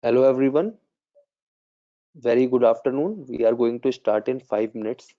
Hello everyone, very good afternoon. We are going to start in 5 minutes.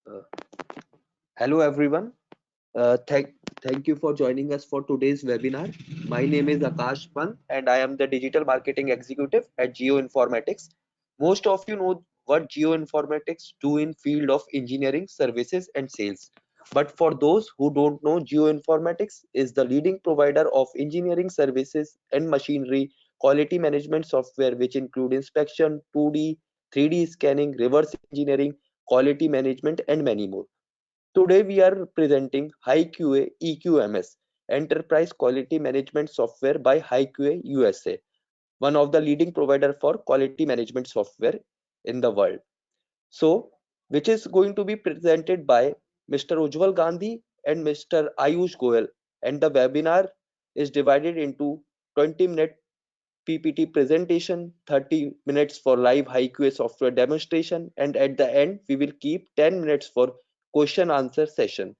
Uh, Hello everyone. Uh, thank, Thank you for joining us for today's webinar. My name is Akash Pant and I am the Digital Marketing Executive at Geoinformatics. Most of you know what Geoinformatics do in field of engineering, services and sales. But for those who don't know, Geoinformatics is the leading provider of engineering services and machinery quality management software which include inspection, 2D, 3D scanning, reverse engineering, quality management and many more. Today we are presenting HiQA EQMS, Enterprise Quality Management Software by HiQA USA, one of the leading provider for quality management software in the world. So, which is going to be presented by Mr. Ujjwal Gandhi and Mr. Ayush Goyal. and the webinar is divided into 20-minute PPT presentation, 30 minutes for live HiQA software demonstration, and at the end, we will keep 10 minutes for question answer session.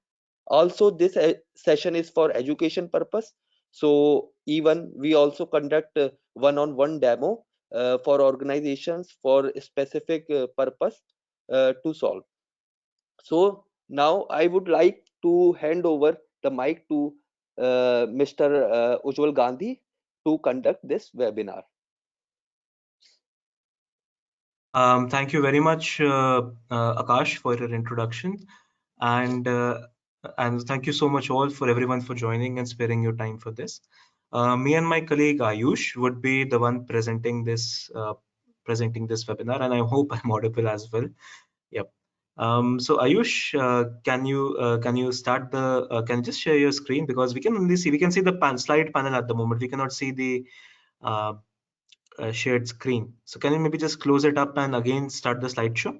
Also, this session is for education purpose. So even we also conduct one-on-one demo for organizations for specific purpose to solve. So now I would like to hand over the mic to Mr. Ujjwal Gandhi to conduct this webinar. Thank you very much, Akash, for your introduction, and thank you so much all for everyone for joining and sparing your time for this. Me and my colleague Ayush would be the one presenting this webinar, and I hope I'm audible as well. Yep. So Ayush, can you start the can you just share your screen, because we can only see the slide panel at the moment. We cannot see the uh, shared screen. So can you maybe just close it up and again start the slideshow?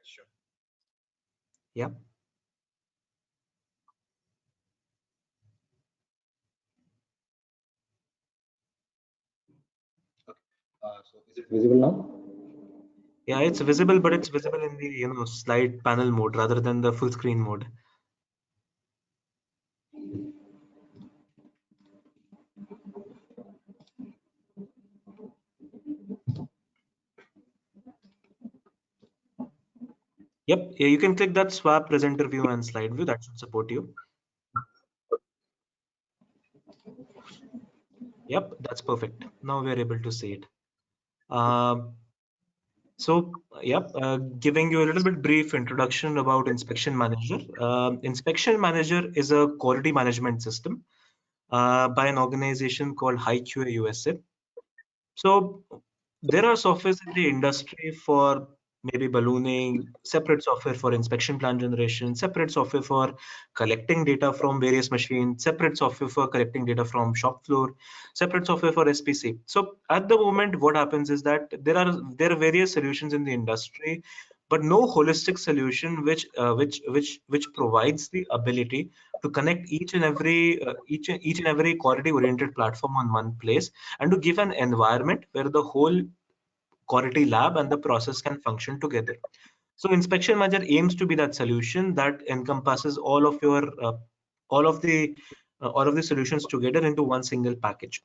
Sure. Yeah. So is it visible now? Yeah, it's visible, but it's visible in the slide panel mode rather than the full screen mode. Yep, yeah, you can click that swap presenter view and slide view. That should support you. Yep, that's perfect. Now we're able to see it. Giving you a little bit brief introduction about Inspection Manager. Inspection Manager is a quality management system by an organization called HiQA USA. So there are softwares in the industry for maybe ballooning, separate software for inspection plan generation, separate software for collecting data from various machines, separate software for collecting data from shop floor, separate software for SPC. So at the moment, what happens is that there are various solutions in the industry, but no holistic solution which provides the ability to connect each and every quality oriented platform on one place, and to give an environment where the whole quality lab and the process can function together. So Inspection Manager aims to be that solution that encompasses all of the solutions together into one single package.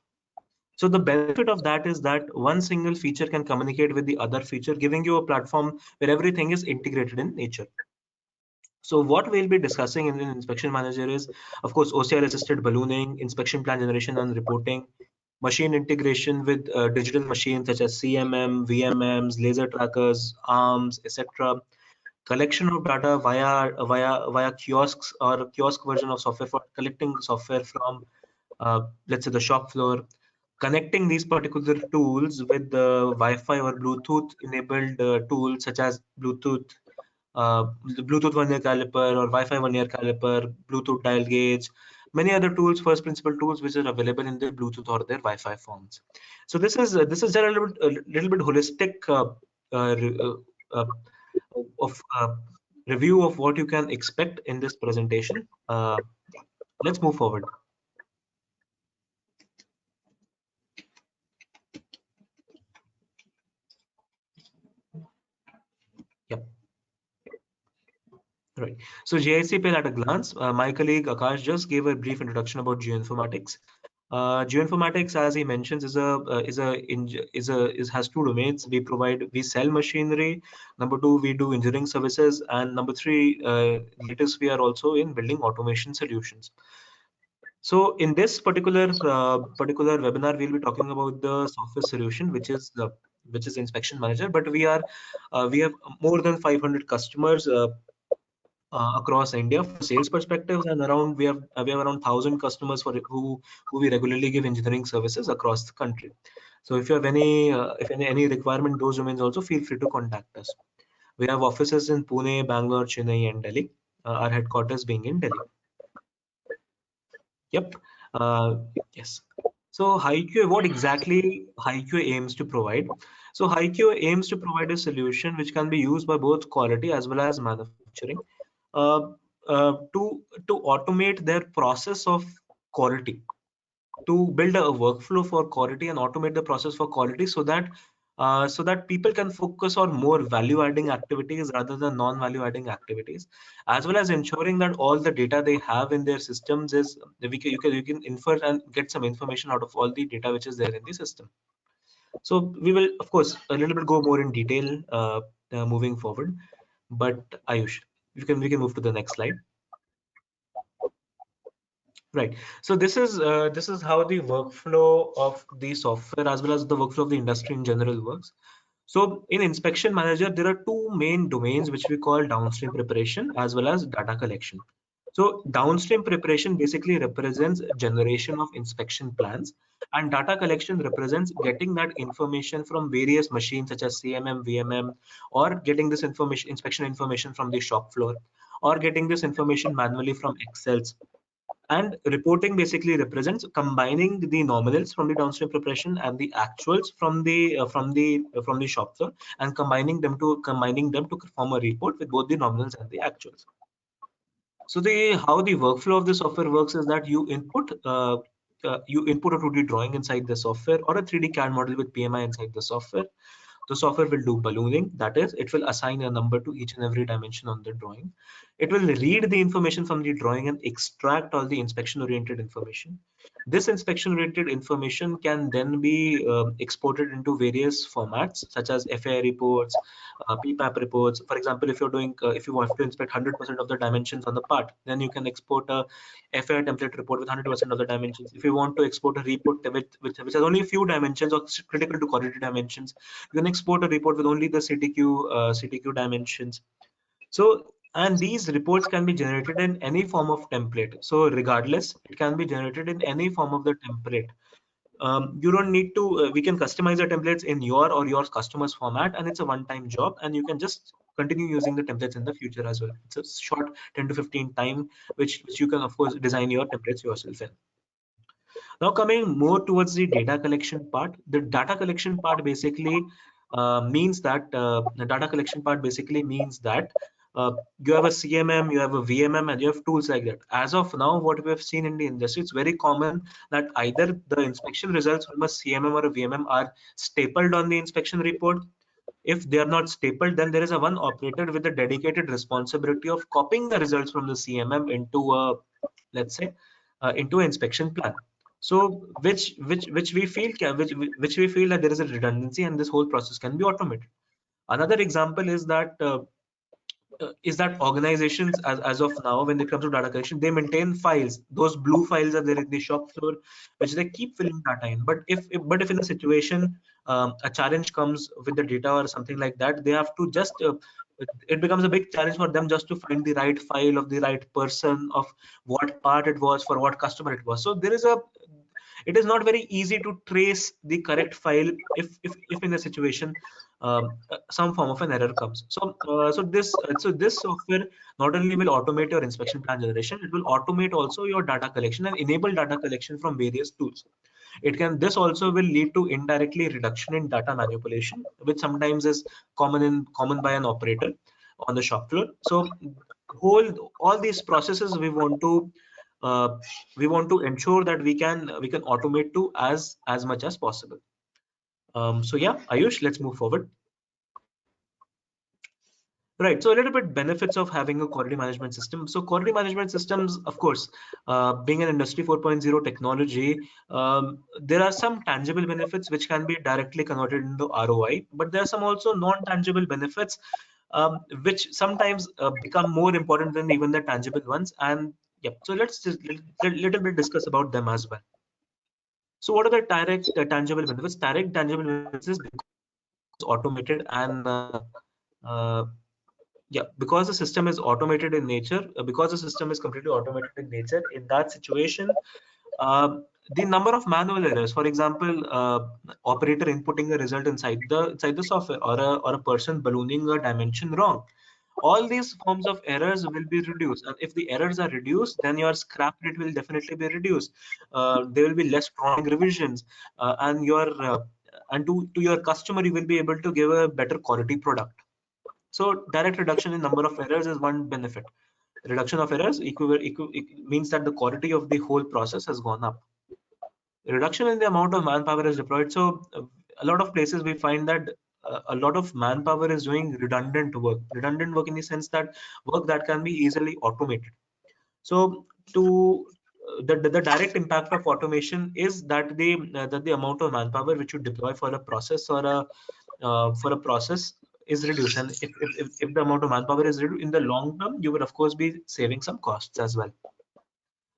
So the benefit of that is that one single feature can communicate with the other feature, giving you a platform where everything is integrated in nature. So what we'll be discussing in the Inspection Manager is, of course, OCR assisted ballooning, inspection plan generation and reporting, machine integration with digital machines such as CMM, VMMs, laser trackers, arms, etc. Collection of data via kiosks or kiosk version of software for collecting software from let's say the shop floor. Connecting these particular tools with the Wi-Fi or Bluetooth enabled tools such as the Bluetooth one-year caliper or Wi-Fi one-year caliper, Bluetooth dial gauge, many other tools, first principle tools, which are available in their Bluetooth or their Wi-Fi forms. So this is just a little bit holistic uh, of review of what you can expect in this presentation. Let's move forward. Yep. Right. So GICPL at a glance. My colleague Akash just gave a brief introduction about geoinformatics. Geoinformatics, as he mentions, has two domains. We sell machinery. Number two, we do engineering services, and number three, latest we are also in building automation solutions. So in this particular webinar, we'll be talking about the software solution, which is Inspection Manager. But we have more than 500 customers across India for sales perspectives, and we have around 1,000 customers for who we regularly give engineering services across the country. So if you have any requirement in those domains, also feel free to contact us. We have offices in Pune, Bangalore, Chennai, and Delhi. Our headquarters being in Delhi. Yep. Yes. So HiQA, what exactly HiQA aims to provide? So HiQA aims to provide a solution which can be used by both quality as well as manufacturing. to automate their process of quality, to build a workflow for quality and automate the process for quality, so that people can focus on more value adding activities rather than non value adding activities, as well as ensuring that all the data they have in their systems is you can infer and get some information out of all the data which is there in the system. So we will of course a little bit go more in detail moving forward, but Ayush, we can move to the next slide. Right. So this is how the workflow of the software as well as the workflow of the industry in general works. So in Inspection Manager, there are two main domains which we call downstream preparation as well as data collection. So downstream preparation basically represents generation of inspection plans, and data collection represents getting that information from various machines such as CMM, VMM, or getting this information, inspection information from the shop floor, or getting this information manually from Excels. And reporting basically represents combining the nominals from the downstream preparation and the actuals from the shop floor, and combining them to form a report with both the nominals and the actuals. So how the workflow of the software works is that you input a 2D drawing inside the software, or a 3D CAD model with PMI inside the software. The software will do ballooning, that is, it will assign a number to each and every dimension on the drawing. It will read the information from the drawing and extract all the inspection oriented information. This inspection oriented information can then be exported into various formats such as FAI reports, PPAP reports. For example, if you want to inspect 100% of the dimensions on the part, then you can export a FAI template report with 100% of the dimensions. If you want to export a report which has only a few dimensions or critical to quality dimensions, you can export a report with only the CTQ dimensions. So, and these reports can be generated in any form of template. So regardless, it can be generated in any form of the template. You don't need to, we can customize the templates in your or your customer's format, and it's a one-time job, and you can just continue using the templates in the future as well. It's a short 10 to 15 time, which you can of course design your templates yourself in. Now coming more towards the data collection part, the data collection part basically means that you have a CMM, you have a VMM, and you have tools like that. As of now, what we have seen in the industry, it's very common that either the inspection results from a CMM or a VMM are stapled on the inspection report. If they are not stapled, then there is a one operator with a dedicated responsibility of copying the results from the CMM into a, let's say, into an inspection plan. So which we feel that there is a redundancy, and this whole process can be automated. Another example is that organizations as of now, when it comes to data collection, they maintain files. Those blue files are there in the shop floor, which they keep filling data in. But if in a situation a challenge comes with the data or something like that, they have to just it becomes a big challenge for them just to find the right file of the right person, of what part it was, for what customer it was. So it is not very easy to trace the correct file if in a situation some form of an error comes. So this software not only will automate your inspection plan generation, it will automate also your data collection and enable data collection from various tools. This also will lead to indirectly reduction in data manipulation, which sometimes is common by an operator on the shop floor. So all these processes we want to ensure that we can automate to as much as possible. So yeah, Ayush, let's move forward. Right, so a little bit benefits of having a quality management system. So quality management systems, of course, being an industry 4.0 technology, there are some tangible benefits which can be directly converted into ROI, but there are some also non-tangible benefits which sometimes become more important than even the tangible ones. And yeah, so let's just little bit discuss about them as well. So what are the direct tangible benefits? Direct tangible benefits is because it's automated and because the system is automated in nature, because the system is completely automated in nature, in that situation, the number of manual errors, for example, operator inputting a result inside the software, or a person ballooning a dimension wrong, all these forms of errors will be reduced. And if the errors are reduced, then your scrap rate will definitely be reduced. There will be less drawing revisions, and to your customer, you will be able to give a better quality product. So direct reduction in number of errors is one benefit. Reduction of errors means that the quality of the whole process has gone up. Reduction in the amount of manpower is deployed. So a lot of places we find that a lot of manpower is doing redundant work in the sense that work that can be easily automated. So to the direct impact of automation is that the amount of manpower which you deploy for a process or a process is reduced, and if the amount of manpower is reduced, in the long term you will of course be saving some costs as well.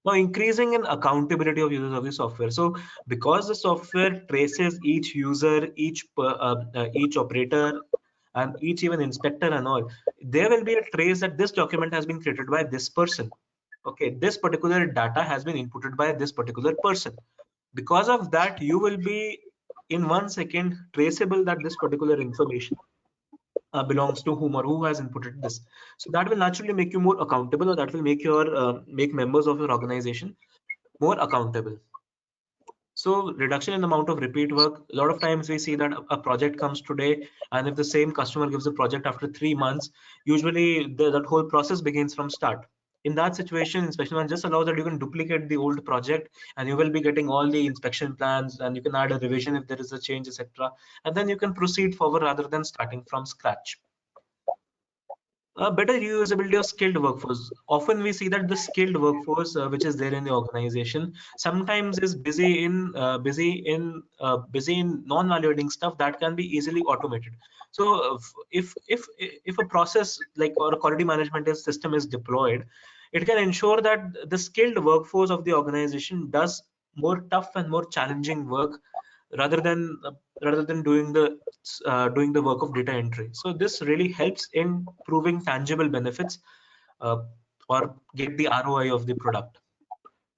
Now, increasing in accountability of users of the software. So because the software traces each user, each operator, and each even inspector and all, there will be a trace that this document has been created by this person. Okay, this particular data has been inputted by this particular person. Because of that, you will be in 1 second traceable that this particular information belongs to whom or who has inputted this. So that will naturally make you more accountable, or that will make your make members of your organization more accountable. So reduction in the amount of repeat work. A lot of times we see that a project comes today, and if the same customer gives a project after 3 months, usually that whole process begins from start. In that situation, inspection plan just allows that you can duplicate the old project, and you will be getting all the inspection plans, and you can add a revision if there is a change, etc. And then you can proceed forward rather than starting from scratch. Better reusability of skilled workforce. Often we see that the skilled workforce which is there in the organization sometimes is busy in non-value-adding stuff that can be easily automated. So if a process like or a quality management system is deployed, it can ensure that the skilled workforce of the organization does more tough and more challenging work rather than doing the work of data entry. So this really helps in proving tangible benefits uh, or get the ROI of the product.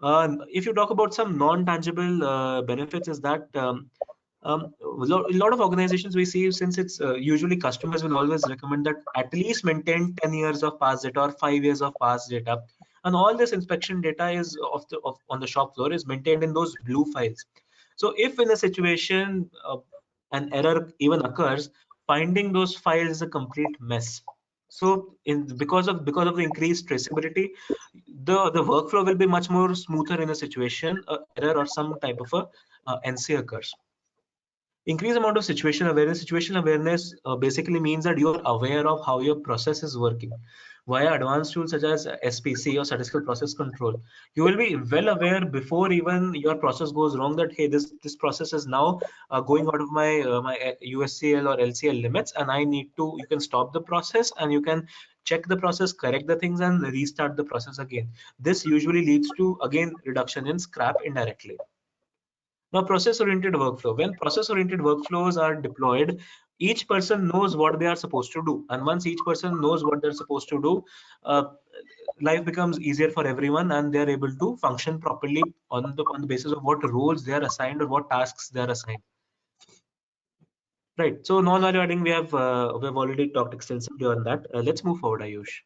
If you talk about some non-tangible benefits, is that a lot of organizations we see, since it's usually customers will always recommend that at least maintain 10 years of past data or 5 years of past data, and all this inspection data is on the shop floor is maintained in those blue files. So if in a situation an error even occurs, finding those files is a complete mess. So because of the increased traceability, the workflow will be much more smoother in a situation error or some type of a NC occurs. Increase amount of situation awareness. Situation awareness basically means that you are aware of how your process is working. Via advanced tools such as SPC or statistical process control, you will be well aware before even your process goes wrong that hey, this process is now going out of my USCL or LCL limits, and I need to. You can stop the process and you can check the process, correct the things, and restart the process again. This usually leads to again reduction in scrap indirectly. Now, process-oriented workflow. When process-oriented workflows are deployed, each person knows what they are supposed to do. And once each person knows what they're supposed to do, life becomes easier for everyone, and they're able to function properly on the basis of what roles they are assigned or what tasks they are assigned. Right. So non-value adding, we have already talked extensively on that. Let's move forward, Ayush.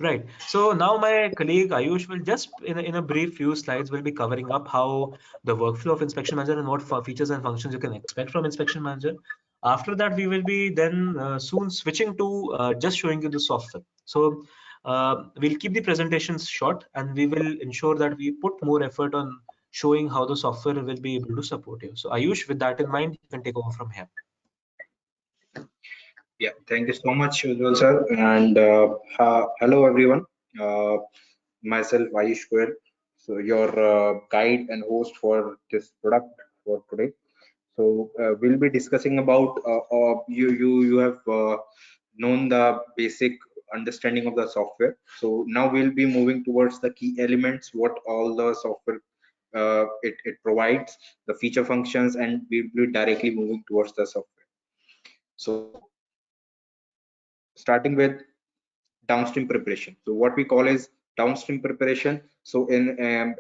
Right. So now my colleague Ayush will just in a brief few slides will be covering up how the workflow of Inspection Manager and what features and functions you can expect from Inspection Manager. After that, we will be then soon switching to just showing you the software. So we'll keep the presentations short, and we will ensure that we put more effort on showing how the software will be able to support you. So Ayush, with that in mind, you can take over from here. Yeah, thank you so much, Ujjwal sir. And hello, everyone. Myself, Ayush Goyal, so your guide and host for this product for today. So we'll be discussing about you have known the basic understanding of the software. So now we'll be moving towards the key elements, what all the software it provides, the feature functions, and we'll be directly moving towards the software. So starting with downstream preparation. So what we call is downstream preparation. So in a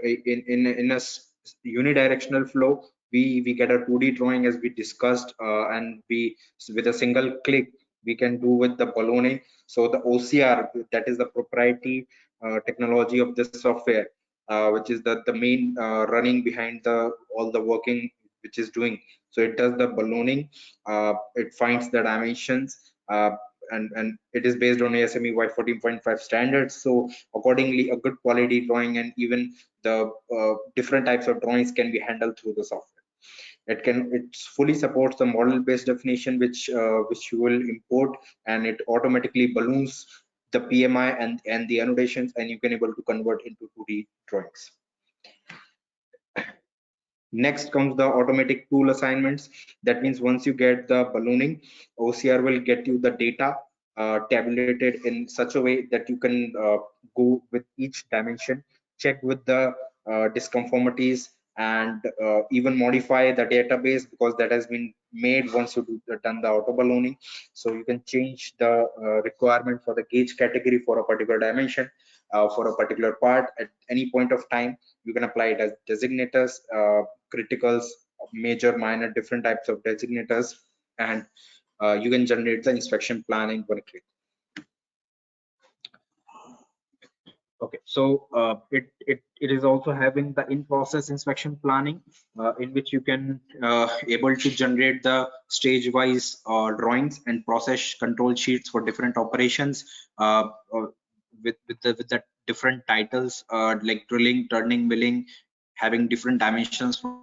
unidirectional flow, we get a 2D drawing as we discussed, and we with a single click we can do with the ballooning. So the OCR, that is the proprietary technology of this software, which is the main running behind the all the working which is doing. So it does the ballooning, it finds the dimensions, and it is based on ASME Y14.5 standards. So accordingly, a good quality drawing and even the different types of drawings can be handled through the software. It fully supports the model based definition, which you will import, and it automatically balloons the PMI and the annotations, and you can able to convert into 2D drawings. Next comes the automatic tool assignments. That means once you get the ballooning, OCR will get you the data tabulated in such a way that you can go with each dimension, check with the disconformities, and even modify the database, because that has been made once you done the auto ballooning. So you can change the requirement for the gauge category for a particular dimension, for a particular part at any point of time. You can apply it as designators, criticals, major, minor, different types of designators, and you can generate the inspection plan in one click. Okay, so it is also having the in-process inspection planning, in which you can able to generate the stage-wise drawings and process control sheets for different operations, with the different titles, like drilling, turning, milling, having different dimensions for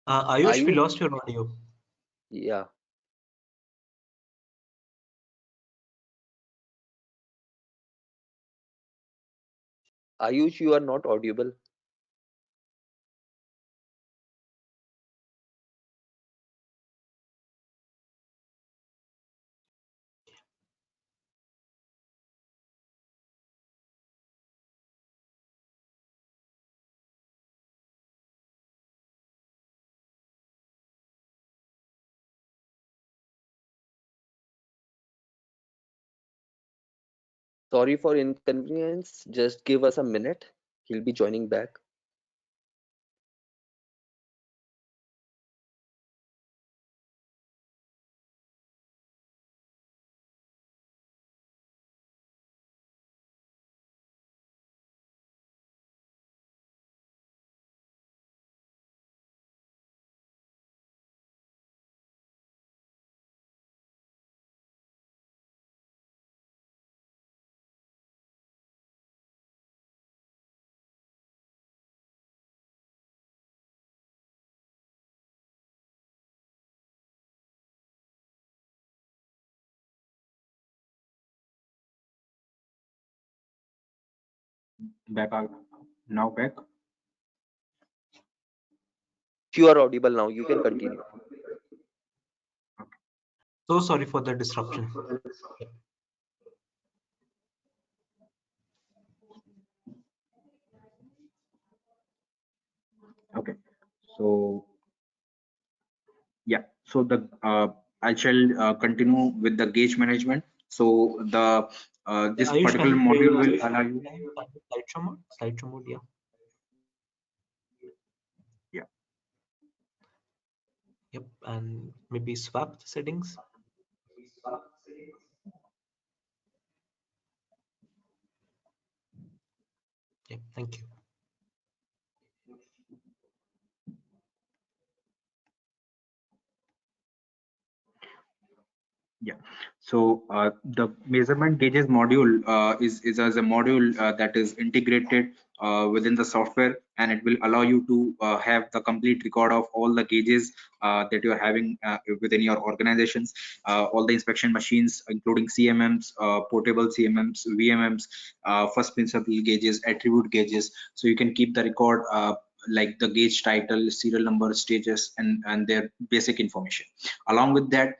Ayush, we Ayush? lost your audio. Yeah. Ayush, you are not audible. Sorry for inconvenience. Just give us a minute. He'll be joining back. back. Now back. You are audible now. You can continue. So sorry for the disruption. Okay, so yeah, so the I shall continue with the gauge management. So the this Ayush, can particular you module play will allow you. slideshow mode? Slideshow mode, yeah. Yeah. Yep, and maybe swap the settings. Yep, thank you. Yeah, so the measurement gauges module is as a module that is integrated within the software, and it will allow you to have the complete record of all the gauges that you are having within your organizations, all the inspection machines, including CMMs, portable CMMs, VMMs, first principle gauges, attribute gauges. So you can keep the record, like the gauge title, serial number, stages, and their basic information. Along with that,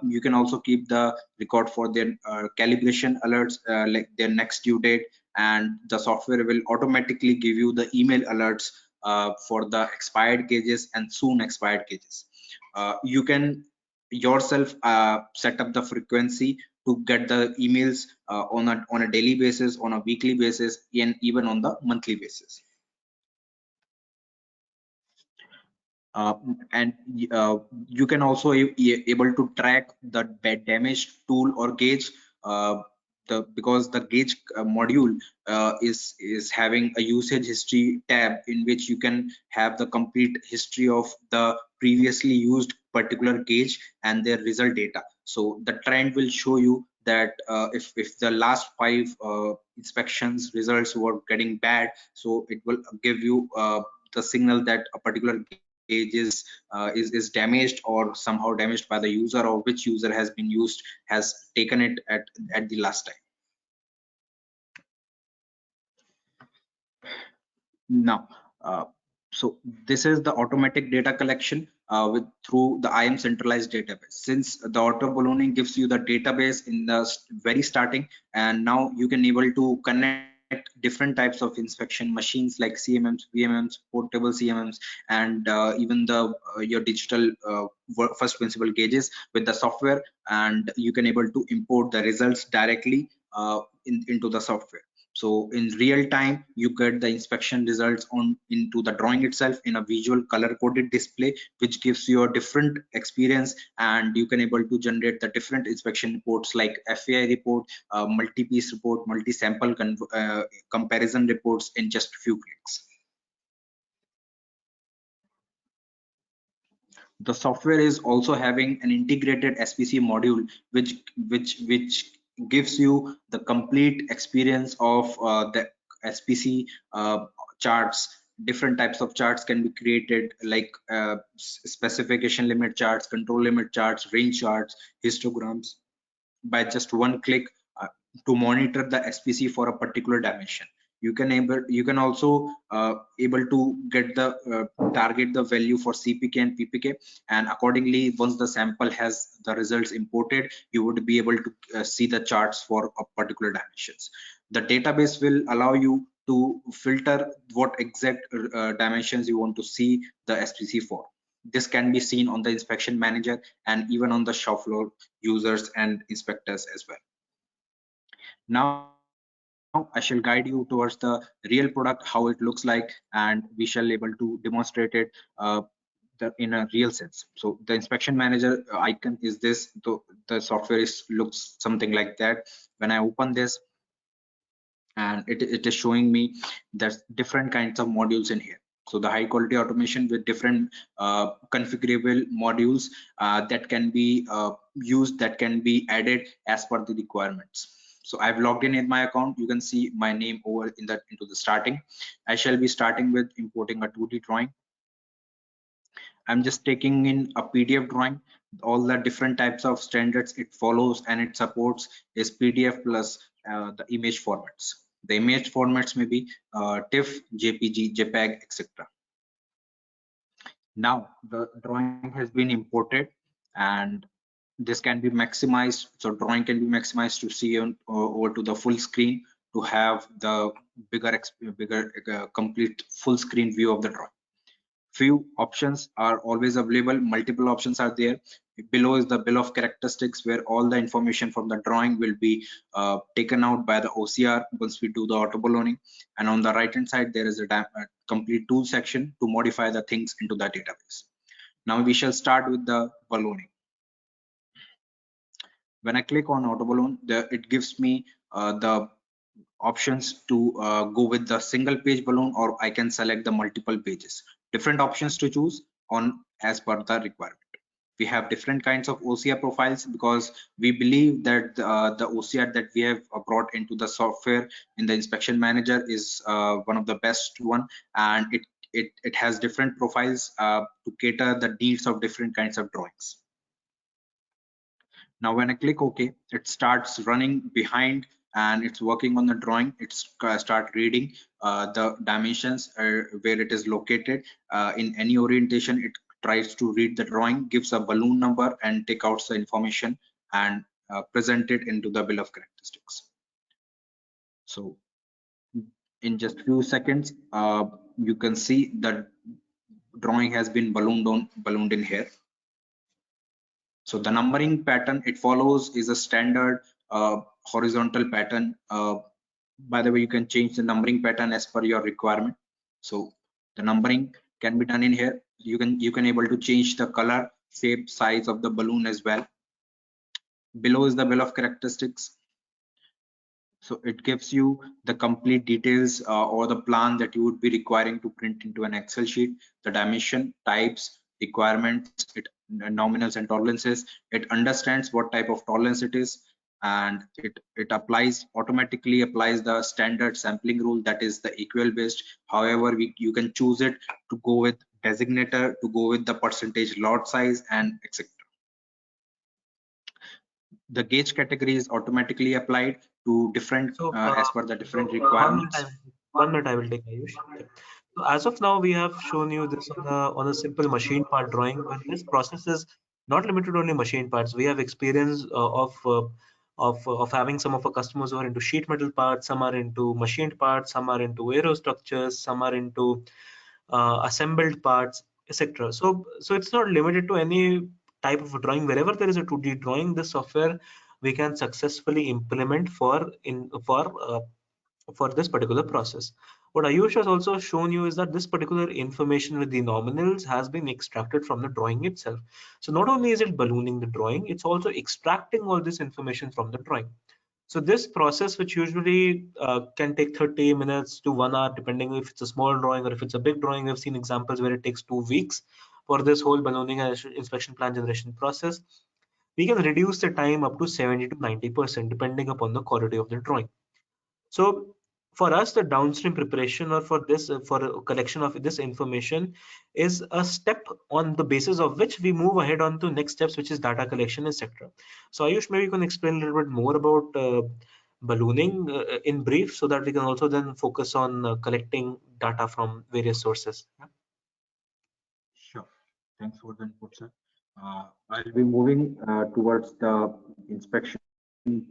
you can also keep the record for their calibration alerts, like their next due date, and the software will automatically give you the email alerts for the expired gauges and soon expired gauges. You can yourself set up the frequency to get the emails on a daily basis, on a weekly basis, and even on the monthly basis. And you can also able to track the damaged tool or gauge, because the gauge module is having a usage history tab in which you can have the complete history of the previously used particular gauge and their result data. So the trend will show you that if the last 5 inspections results were getting bad, so it will give you the signal that a particular gauge is damaged or somehow damaged by the user, or which user has been used, has taken it at the last time. Now so this is the automatic data collection through the IAM centralized database. Since the auto ballooning gives you the database in the very starting, and now you can able to connect different types of inspection machines like CMMs, VMMs, portable CMMs, and even the your digital first principle gauges with the software, and you can able to import the results directly into the software. So in real time, you get the inspection results into the drawing itself in a visual color coded display, which gives you a different experience, and you can able to generate the different inspection reports like FAI report, multi-piece report, multi-sample comparison reports in just a few clicks. The software is also having an integrated SPC module, which gives you the complete experience of the SPC charts. Different types of charts can be created, like specification limit charts, control limit charts, range charts, histograms, by just one click to monitor the SPC for a particular dimension. You can also able to get the target the value for CPK and PPK, and accordingly, once the sample has the results imported, you would be able to see the charts for a particular dimensions. The database will allow you to filter what exact dimensions you want to see the SPC for. This can be seen on the inspection manager and even on the shop floor users and inspectors as well. Now I shall guide you towards the real product, how it looks like, and we shall able to demonstrate it in a real sense. So the inspection manager icon is this. The software looks something like that. When I open this, and it is showing me there's different kinds of modules in here. So the high quality automation with different configurable modules that can be used, that can be added as per the requirements. So I've logged in my account. You can see my name over into the starting. I shall be starting with importing a 2D drawing. I'm just taking in a PDF drawing. All the different types of standards it follows and it supports is PDF plus the image formats. The image formats may be TIFF, JPG, JPEG, etc. Now the drawing has been imported, and this can be maximized. So drawing can be maximized to see over to the full screen to have the bigger complete full screen view of the drawing. Few options are always available. Multiple options are there. Below is the bill of characteristics, where all the information from the drawing will be taken out by the OCR once we do the auto ballooning. And on the right hand side, there is a complete tool section to modify the things into the database. Now we shall start with the ballooning. When I click on auto balloon, it gives me the options to go with the single page balloon, or I can select the multiple pages. Different options to choose on as per the requirement. We have different kinds of OCR profiles because we believe that the OCR that we have brought into the software in the inspection manager is one of the best one, and it has different profiles to cater the needs of different kinds of drawings. Now when I click OK, it starts running behind and it's working on the drawing. It's start reading the dimensions where it is located in any orientation. It tries to read the drawing, gives a balloon number, and take out the information and present it into the bill of characteristics. So in just few seconds, you can see that drawing has been ballooned in here. So the numbering pattern it follows is a standard horizontal pattern. By the way, you can change the numbering pattern as per your requirement. So the numbering can be done in here. You can able to change the color, shape, size of the balloon as well. Below is the bill of characteristics. So it gives you the complete details or the plan that you would be requiring to print into an Excel sheet, the dimension, types, requirements, nominals and tolerances. It understands what type of tolerance it is, and it automatically applies the standard sampling rule, that is the equal based. However, you can choose it to go with designator, to go with the percentage lot size, and etc. The gauge category is automatically applied to different as per the different requirements. 1 minute I will take, Ayush. Okay. So as of now, we have shown you this on a simple machine part drawing, but this process is not limited to only machine parts. We have experience of having some of our customers who are into sheet metal parts, some are into machined parts, some are into aerostructures, some are into assembled parts, etc. So it's not limited to any type of drawing. Wherever there is a 2D drawing, this software we can successfully implement for this particular process. What Ayush has also shown you is that this particular information with the nominals has been extracted from the drawing itself. So not only is it ballooning the drawing, it's also extracting all this information from the drawing. So this process, which usually can take 30 minutes to 1 hour, depending if it's a small drawing or if it's a big drawing. We've seen examples where it takes 2 weeks for this whole ballooning and inspection plan generation process. We can reduce the time up to 70 to 90%, depending upon the quality of the drawing. So for us, the downstream preparation or for this for a collection of this information is a step on the basis of which we move ahead on to next steps, which is data collection, etc. So Ayush, maybe you can explain a little bit more about ballooning in brief, so that we can also then focus on collecting data from various sources. Yeah? Sure. Thanks for the input, sir. I'll be moving towards the inspection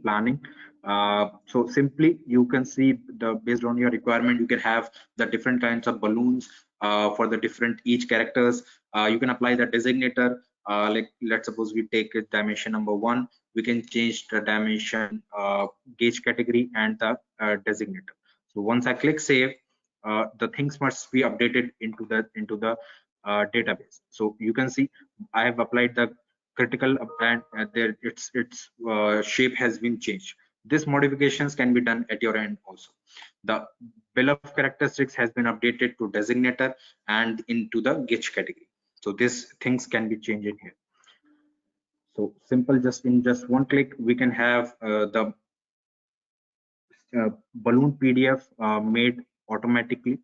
planning. So simply, you can see based on your requirement, you can have the different kinds of balloons for the different each characters. You can apply the designator. Like let's suppose we take it dimension number 1. We can change the dimension, gauge category, and the designator. So once I click save, the things must be updated into the database. So you can see I have applied the critical and there its shape has been changed. This modifications can be done at your end also. The bill of characteristics has been updated to designator and into the gauge category. So these things can be changed in here. So simple, just in just one click, we can have the balloon PDF made automatically,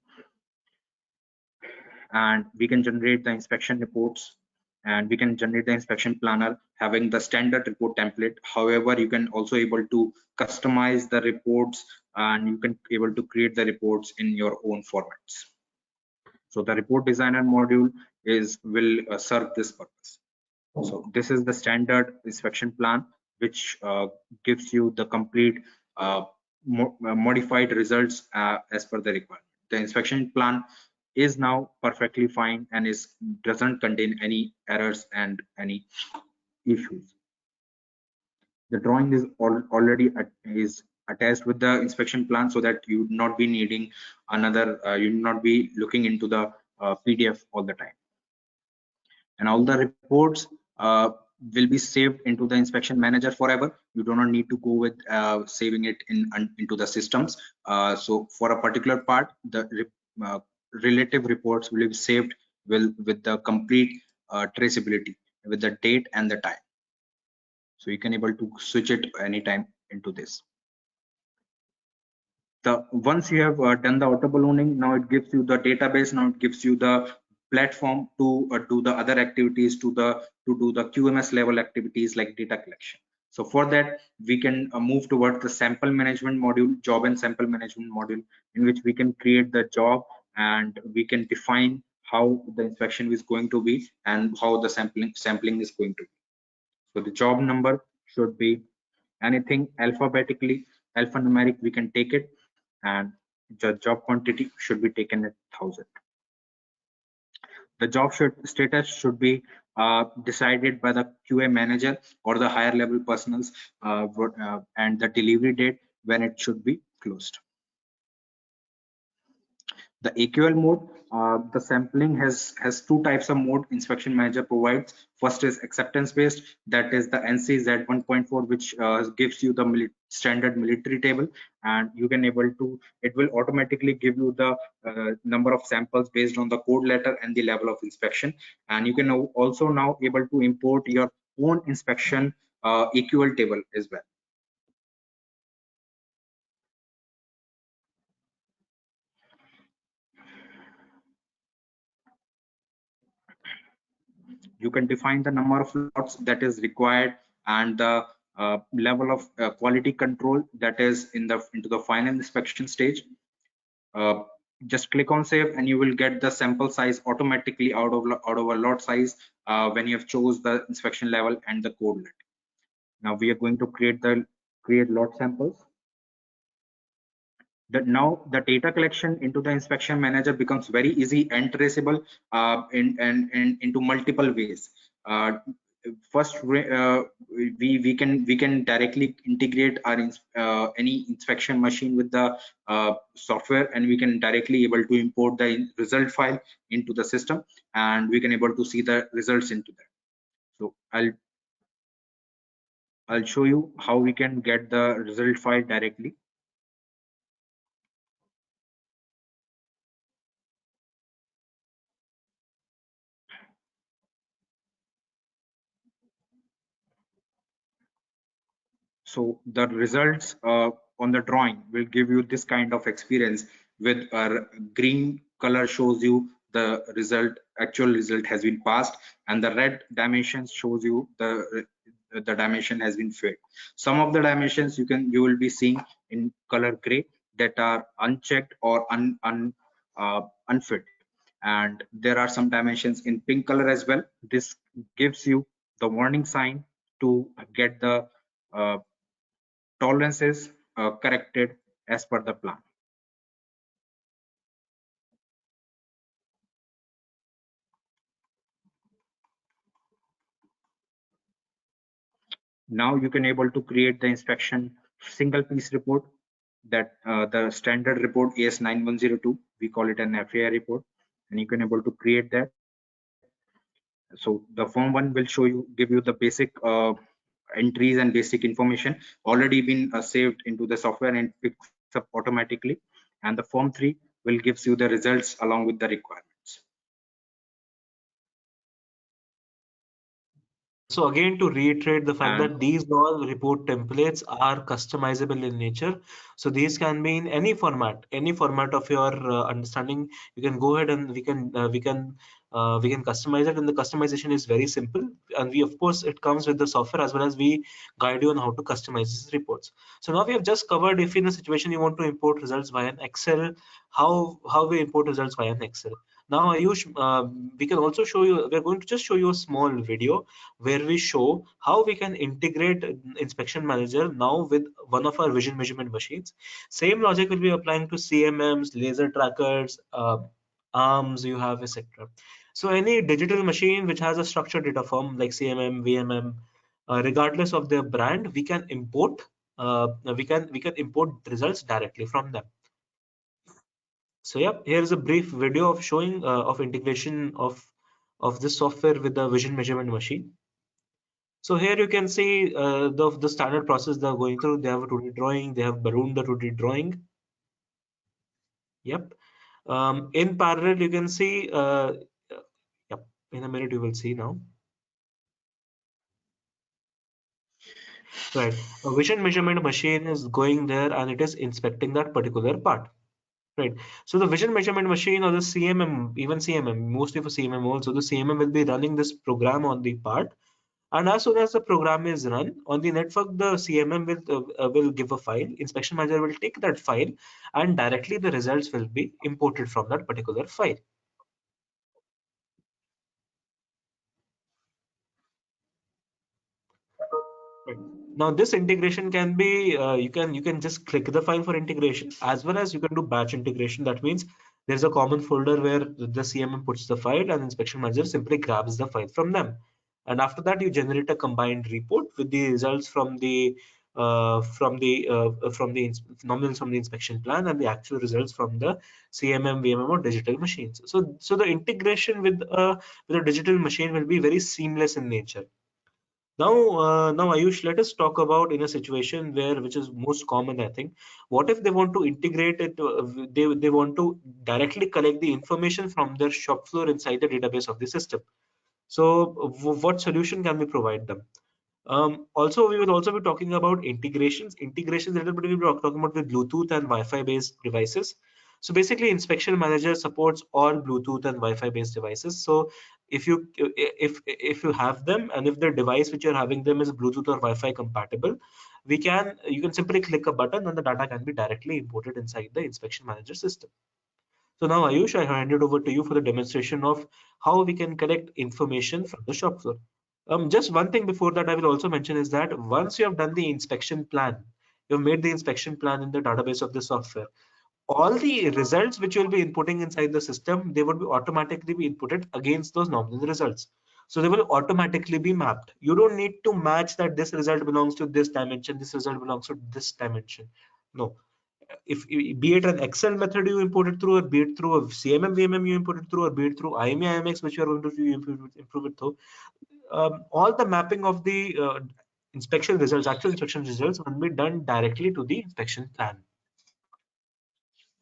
and we can generate the inspection reports, and we can generate the inspection planner having the standard report template. However, you can also able to customize the reports, and you can able to create the reports in your own formats. So the report designer module will serve this purpose. So this is the standard inspection plan, which gives you the complete modified results as per the requirement. The inspection plan is now perfectly fine and doesn't contain any errors and any issues. The drawing is already attached with the inspection plan, so that you would not be needing another, you would not be looking into the PDF all the time. And all the reports will be saved into the inspection manager forever. You do not need to go with saving it into the systems. So for a particular part, the relative reports will be saved with the complete traceability, with the date and the time. So you can able to switch it anytime into this. Once you have done the auto ballooning, now it gives you the database. Now it gives you the platform to do the other activities, to do the QMS level activities like data collection. So for that, we can move towards the sample management module, job and sample management module, in which we can create the job and we can define how the inspection is going to be and how the sampling is going to be. So the job number should be anything alphabetically, alphanumeric, we can take it, and the job quantity should be taken at 1000. The job status should be decided by the QA manager or the higher level personals, and the delivery date when it should be closed. The AQL mode, The sampling has two types of mode inspection manager provides. First is acceptance based, that is the NCZ 1.4, which gives you the standard military table, and you can able to, it will automatically give you the number of samples based on the code letter and the level of inspection. And you can also now able to import your own inspection EQL table as well. You can define the number of lots that is required and the level of quality control that is into the final inspection stage. Just click on save and you will get the sample size automatically out of a lot size when you have chose the inspection level and the code let. Now we are going to create lot samples. Now the data collection into the inspection manager becomes very easy and traceable into multiple ways. First, we can directly integrate our any inspection machine with the software, and we can directly able to import the result file into the system, and we can able to see the results into that. So I'll show you how we can get the result file directly. So the results on the drawing will give you this kind of experience with a green color shows you the actual result has been passed, and the red dimensions shows you the dimension has been filled. Some of the dimensions you will be seeing in color gray that are unchecked or unfilled, and there are some dimensions in pink color as well. This gives you the warning sign to get the tolerances corrected as per the plan. Now you can able to create the inspection single piece report, that the standard report AS9102, we call it an FAI report, and you can able to create that. So the form 1 will give you the basic entries and basic information already been saved into the software and picks up automatically, and the form 3 will gives you the results along with the requirements. So again, to reiterate the fact that these all report templates are customizable in nature. So these can be in any format of your understanding. You can go ahead and we can customize it, and the customization is very simple. And we, of course, it comes with the software as well as we guide you on how to customize these reports. So now we have just covered, if in a situation you want to import results via an Excel, how we import results via an Excel. Now, Ayush, we can also show you. We're going to just show you a small video where we show how we can integrate inspection manager now with one of our vision measurement machines. Same logic will be applying to CMMs, laser trackers, arms you have, etc. So any digital machine which has a structured data form like CMM, VMM, regardless of their brand, we can import import results directly from them. So yeah, here's a brief video of showing of integration of this software with the vision measurement machine. So here you can see the standard process they're going through. They have a 2D drawing. They have ballooned the 2D drawing. Yep. In parallel, you can see. Yep. In a minute, you will see now. Right. A vision measurement machine is going there and it is inspecting that particular part. Right. So the vision measurement machine or the CMM, even CMM, mostly for CMM also, the CMM will be running this program on the part. And as soon as the program is run on the network, the CMM will give a file. Inspection manager will take that file, and directly the results will be imported from that particular file. Right. Now this integration can be you can just click the file for integration, as well as you can do batch integration. That means there's a common folder where the CMM puts the file and inspection manager simply grabs the file from them. And after that, you generate a combined report with the results from the from the nominals from the inspection plan and the actual results from the CMM, VMM or digital machines. So the integration with a digital machine will be very seamless in nature. Now Ayush, let us talk about in a situation which is most common, I think. What if they want to integrate it? They want to directly collect the information from their shop floor inside the database of the system. So what solution can we provide them? Also, we will also be talking about integrations. Integrations, a little bit, we will be talking about with Bluetooth and Wi-Fi based devices. So basically, Inspection Manager supports all Bluetooth and Wi-Fi based devices. So if you have them, and if the device which you're having them is Bluetooth or Wi-Fi compatible, you can simply click a button and the data can be directly imported inside the Inspection Manager system. So now, Ayush, I hand it over to you for the demonstration of how we can collect information from the shop floor. Just one thing before that I will also mention is that once you have done the inspection plan, you've made the inspection plan in the database of the software, all the results which you'll be inputting inside the system, they would be automatically be inputted against those nominal results. So they will automatically be mapped. You don't need to match that this result belongs to this dimension, this result belongs to this dimension. No. If be it an Excel method you import it through, or be it through a CMM, VMM you import it through, or be it through IME, IMX, which you are going to improve it through, all the mapping of the inspection results, actual inspection results, will be done directly to the inspection plan.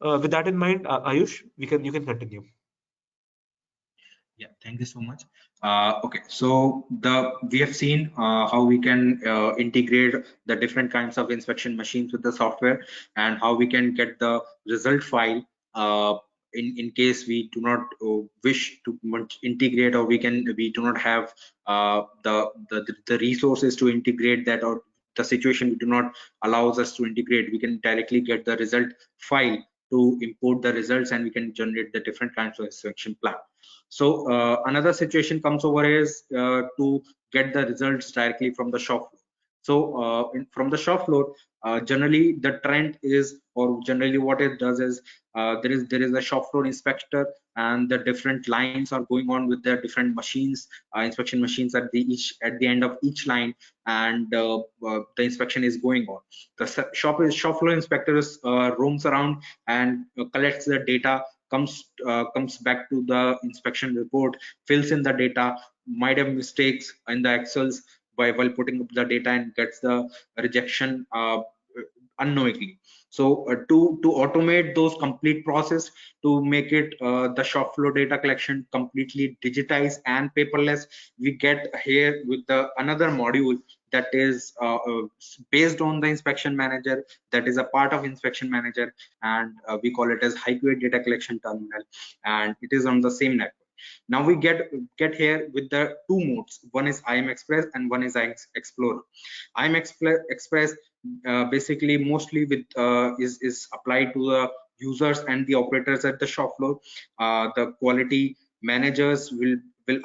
With that in mind, Ayush, you can continue. Yeah, thank you so much. Okay, so we have seen how we can integrate the different kinds of inspection machines with the software, and how we can get the result file in case we do not wish to integrate, or we do not have the resources to integrate that, or the situation do not allows us to integrate. We can directly get the result file to import the results, and we can generate the different kinds of inspection plan. So another situation comes over is to get the results directly from the shop floor. So from the shop floor, generally the trend is, or generally what it does is, there is a shop floor inspector, and the different lines are going on with their different machines, inspection machines at the end of each line, and the inspection is going on. The shop floor inspector roams around and collects the data, comes back to the inspection report, fills in the data, might have mistakes in the Excels while putting up the data, and gets the rejection unknowingly. So to automate those complete process, to make it the shop floor data collection completely digitized and paperless, we get here with the another module that is based on the inspection manager, that is a part of inspection manager, and we call it as HighQuery data collection terminal, and it is on the same network. Now we get here with the two modes. One is IM Express and one is IM Explorer. IM Express basically mostly with is applied to the users and the operators at the shop floor. The quality managers will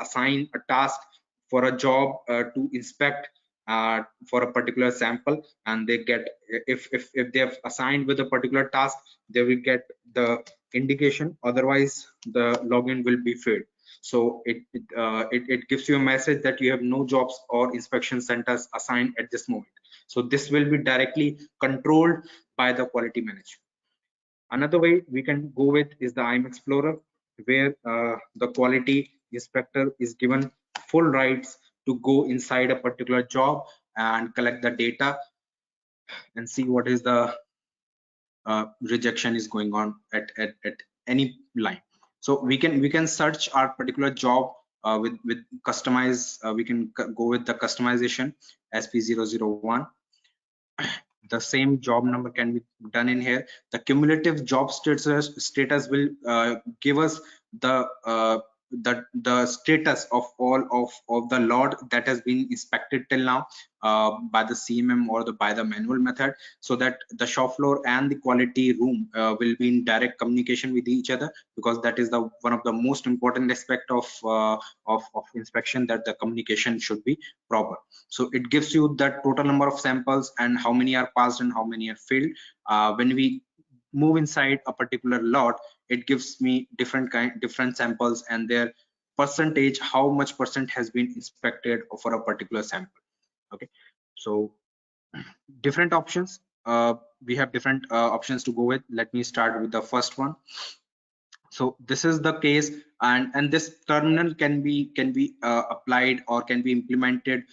assign a task for a job to inspect for a particular sample, and they get, if they have assigned with a particular task, they will get the indication, otherwise the login will be failed. So it gives you a message that you have no jobs or inspection centers assigned at this moment. So this will be directly controlled by the quality manager. Another way we can go with is the IM Explorer, where the quality inspector is given full rights to go inside a particular job and collect the data and see what is the rejection is going on at any line. So we can search our particular job with customize. We can go with the customization SP001. The same job number can be done in here. The cumulative job status will give us the status of all of the lot that has been inspected till now by the CMM or by the manual method, so that the shop floor and the quality room will be in direct communication with each other, because that is the one of the most important aspect of inspection, that the communication should be proper. So it gives you the total number of samples and how many are passed and how many are failed. When we move inside a particular lot, it gives me different samples and their percentage, how much percent has been inspected for a particular sample. Okay, so different options. We have different options to go with. Let me start with the first one. So this is the case, and this terminal can be applied or can be implemented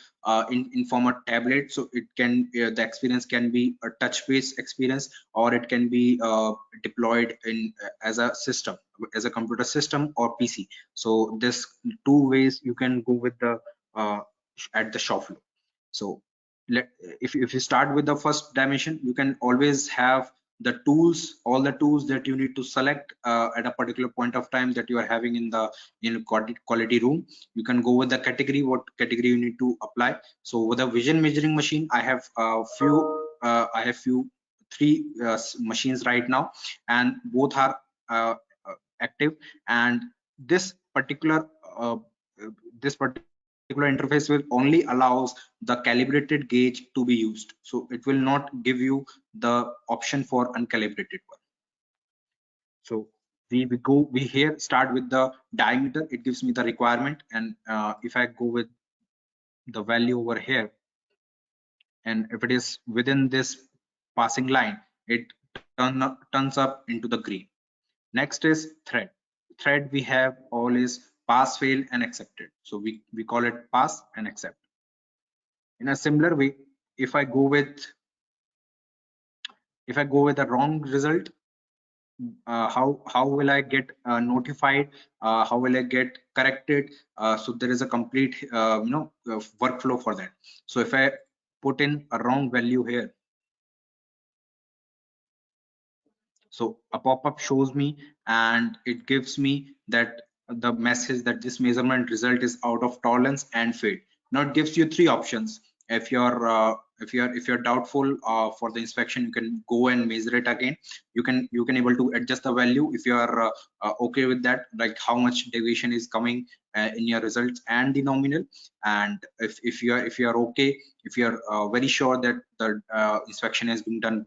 in form of tablet. So it can the experience can be a touch based experience, or it can be deployed in as a system, as a computer system or PC. So this two ways you can go with the at the shop floor. So if you start with the first dimension, you can always have the tools, all the tools that you need to select at a particular point of time that you are having in the quality room. You can go with the category, what category you need to apply. So with a vision measuring machine, I have three machines right now, and both are active. And this particular uh, interface will only allows the calibrated gauge to be used, so it will not give you the option for uncalibrated one. So we here start with the diameter. It gives me the requirement, and if I go with the value over here, and if it is within this passing line, it turns up into the green. Next is thread. We have all is pass, fail, and accepted. So we call it pass and accept. In a similar way, if I go with a wrong result, how will I get notified? How will I get corrected? So there is a complete workflow for that. So if I put in a wrong value here, so a pop-up shows me, and it gives me that the message that this measurement result is out of tolerance and failed. Now it gives you three options. If you're doubtful for the inspection, you can go and measure it again. You can able to adjust the value if you are okay with that, like how much deviation is coming in your results and the nominal. And if you are okay, if you are very sure that the inspection has been done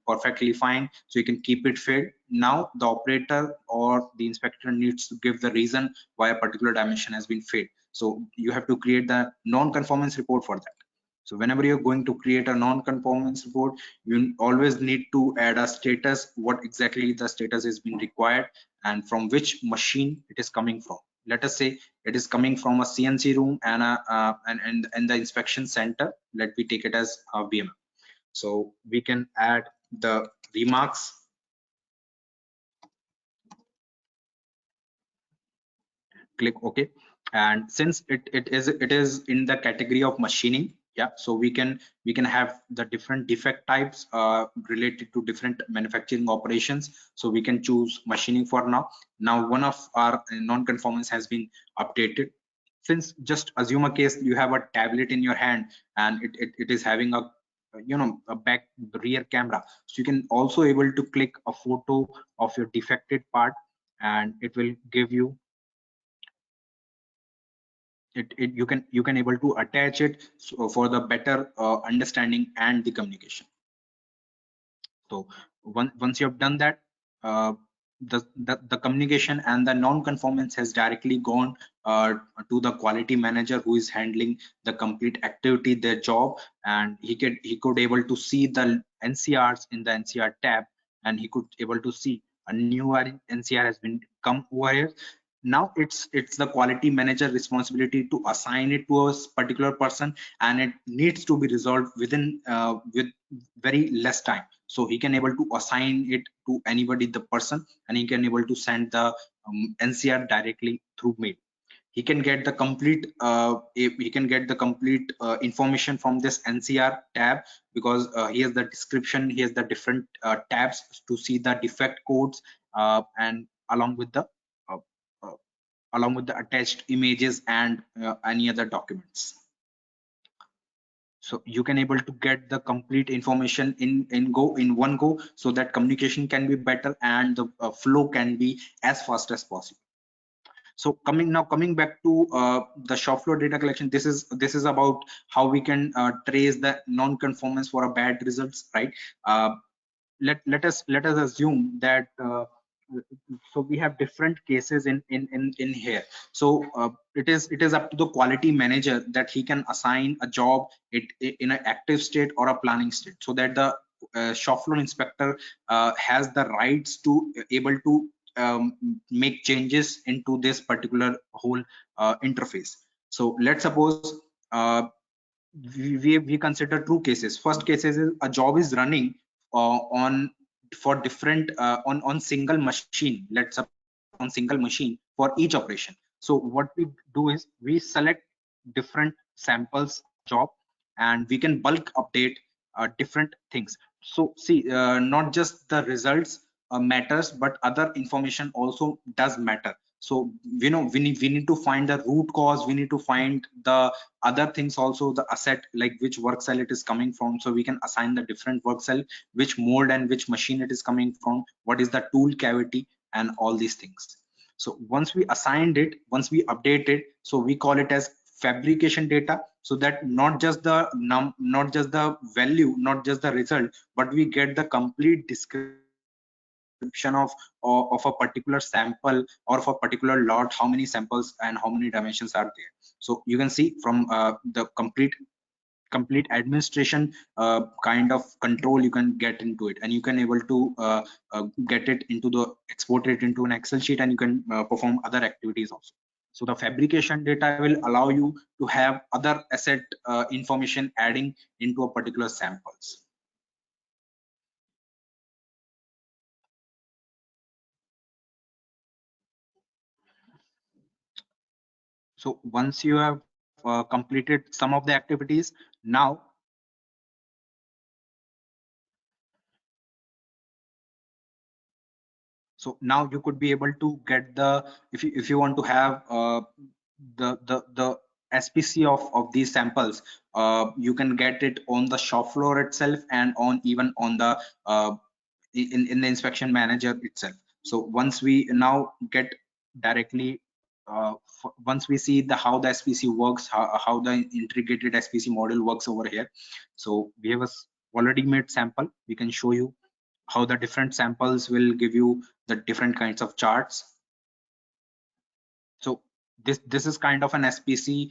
perfectly fine, so you can keep it failed. Now the operator or the inspector needs to give the reason why a particular dimension has been failed. So you have to create the non-conformance report for that. So whenever you're going to create a non-conformance report, you always need to add a status, what exactly the status is being required and from which machine it is coming from. Let us say it is coming from a CNC room and and the inspection center. Let me take it as a VM. So we can add the remarks. Click OK. And since it is in the category of machining, yeah, so we can have the different defect types related to different manufacturing operations. So we can choose machining for now. Now one of our non-conformance has been updated. Since just assume a case, you have a tablet in your hand and it is having a a back rear camera, so you can also able to click a photo of your defected part, and it will give you you can able to attach it for the better understanding and the communication. So once you have done that, the communication and the non-conformance has directly gone to the quality manager, who is handling the complete activity, their job, and he could able to see the NCRs in the NCR tab, and he could able to see a new NCR has been come over here. Now it's the quality manager responsibility to assign it to a particular person, and it needs to be resolved within with very less time. So he can able to assign it to anybody, the person, and he can able to send the NCR directly through mail. He can get the complete information from this NCR tab, because he has the description, he has the different tabs to see the defect codes, and along with the attached images and any other documents. So you can able to get the complete information in one go, so that communication can be better and the flow can be as fast as possible. So coming back to the shop floor data collection, this is about how we can trace the non-conformance for a bad results, right? Let us assume that so we have different cases in here. So it is up to the quality manager that he can assign a job in an active state or a planning state, so that the shop floor inspector has the rights to able to make changes into this particular whole interface. So let's suppose we consider two cases. First case is a job is running on for different on single machine. Let's suppose on single machine for each operation. So what we do is we select different samples job, and we can bulk update different things. So see, not just the results matters, but other information also does matter. So we need to find the root cause, we need to find the other things also, the asset, like which work cell it is coming from, so we can assign the different work cell, which mold and which machine it is coming from, what is the tool cavity, and all these things. So once we assigned it, once we update it, so we call it as fabrication data, so that not just the not just the value, not just the result, but we get the complete description of a particular sample or of a particular lot, how many samples and how many dimensions are there. So you can see from the complete administration kind of control you can get into it, and you can able to get it into the export it into an Excel sheet, and you can perform other activities also. So the fabrication data will allow you to have other asset information adding into a particular samples. So once you have completed some of the activities, now so now you could be able to get the, if you want to have the SPC of these samples, you can get it on the shop floor itself, and on even on the in the inspection manager itself. So once we now get directly once we see the how the SPC works, how the integrated SPC model works over here. So we have a already made sample, we can show you how the different samples will give you the different kinds of charts. So this is kind of an SPC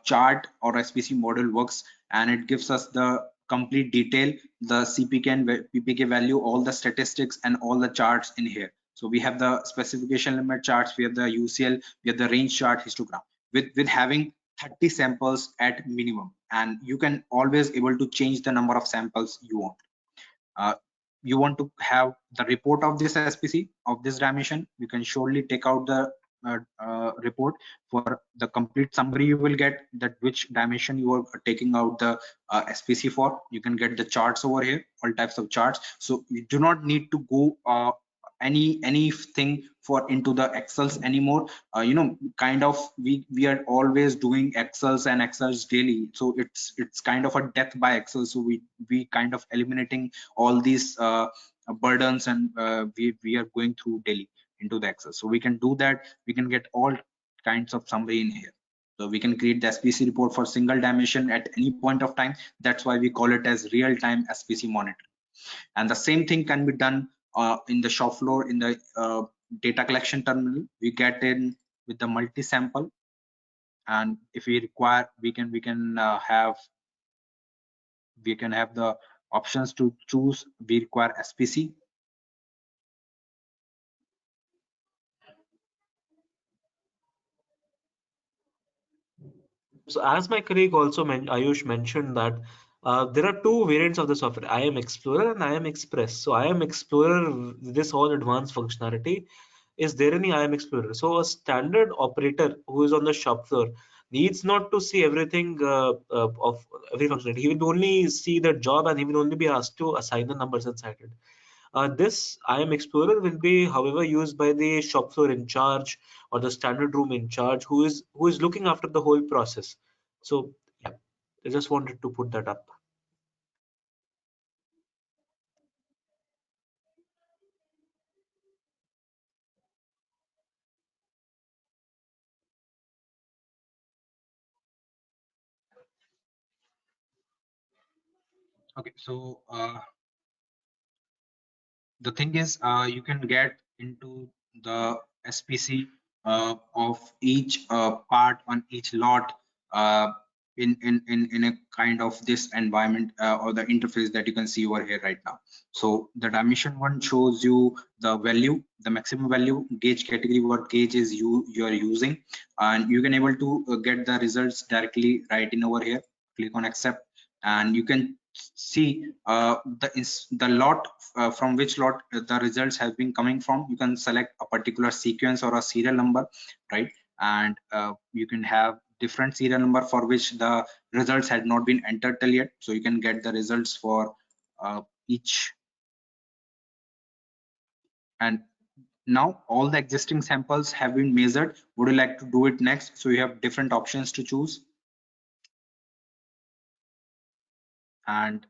chart or SPC model works, and it gives us the complete detail, the CPK and PPK value, all the statistics and all the charts in here. So we have the specification limit charts, we have the UCL, we have the range chart, histogram, with having 30 samples at minimum, and you can always able to change the number of samples you want. You want to have the report of this SPC of this dimension, you can surely take out the report. For the complete summary, you will get that which dimension you are taking out the SPC for. You can get the charts over here, all types of charts. So you do not need to go anything for into the Excels anymore. Kind of we are always doing Excels and Excels daily, so it's kind of a death by Excel. So we kind of eliminating all these burdens, and we are going through daily into the Excel. So we can do that, we can get all kinds of summary in here. So we can create the SPC report for single dimension at any point of time. That's why we call it as real-time SPC monitoring. And the same thing can be done in the shop floor, in the data collection terminal. We get in with the multi-sample, and if we require, we can have the options to choose. We require SPC. So as my colleague also Ayush mentioned that there are two variants of the software, IAM Explorer and IAM Express. So IAM Explorer, this all advanced functionality is there in the IAM Explorer. So a standard operator who is on the shop floor needs not to see everything of every functionality. He will only see the job, and he will only be asked to assign the numbers inside it. This IAM Explorer will be, however, used by the shop floor in charge or the standard room in charge, who is looking after the whole process. So yeah, I just wanted to put that up. Okay, so the thing is, you can get into the SPC of each part on each lot in a kind of this environment or the interface that you can see over here right now. So the dimension one shows you the value, the maximum value, gauge category, what gauge is you are using, and you can able to get the results directly right in over here. Click on accept, and you can see the lot from which lot the results have been coming from. You can select a particular sequence or a serial number, right? And you can have different serial number for which the results had not been entered till yet, so you can get the results for each. And now all the existing samples have been measured. Would you like to do it next? So you have different options to choose, and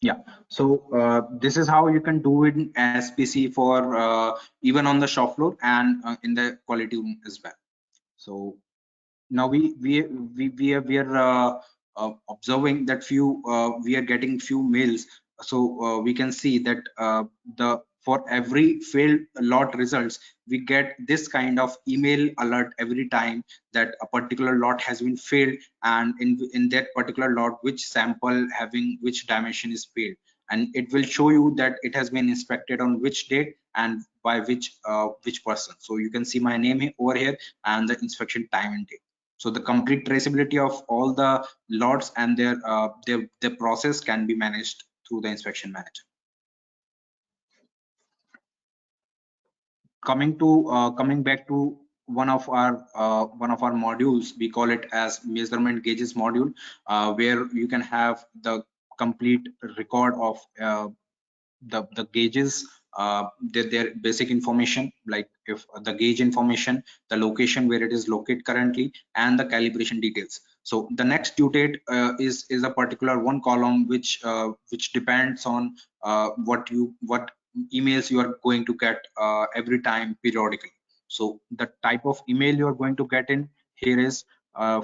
yeah, so this is how you can do it in SPC for even on the shop floor and in the quality room as well. So now we are observing that we are getting few mails. So we can see that the for every failed lot results, we get this kind of email alert every time that a particular lot has been failed, and in that particular lot which sample having which dimension is failed, and it will show you that it has been inspected on which date and by which person. So you can see my name over here and the inspection time and date. So the complete traceability of all the lots and their process can be managed through the inspection manager. Coming back to one of our modules, we call it as measurement gauges module, where you can have the complete record of the gauges, their basic information, like if the gauge information, the location where it is located currently, and the calibration details. So the next due date is a particular one column which depends on what emails you are going to get every time periodically. So the type of email you are going to get in here is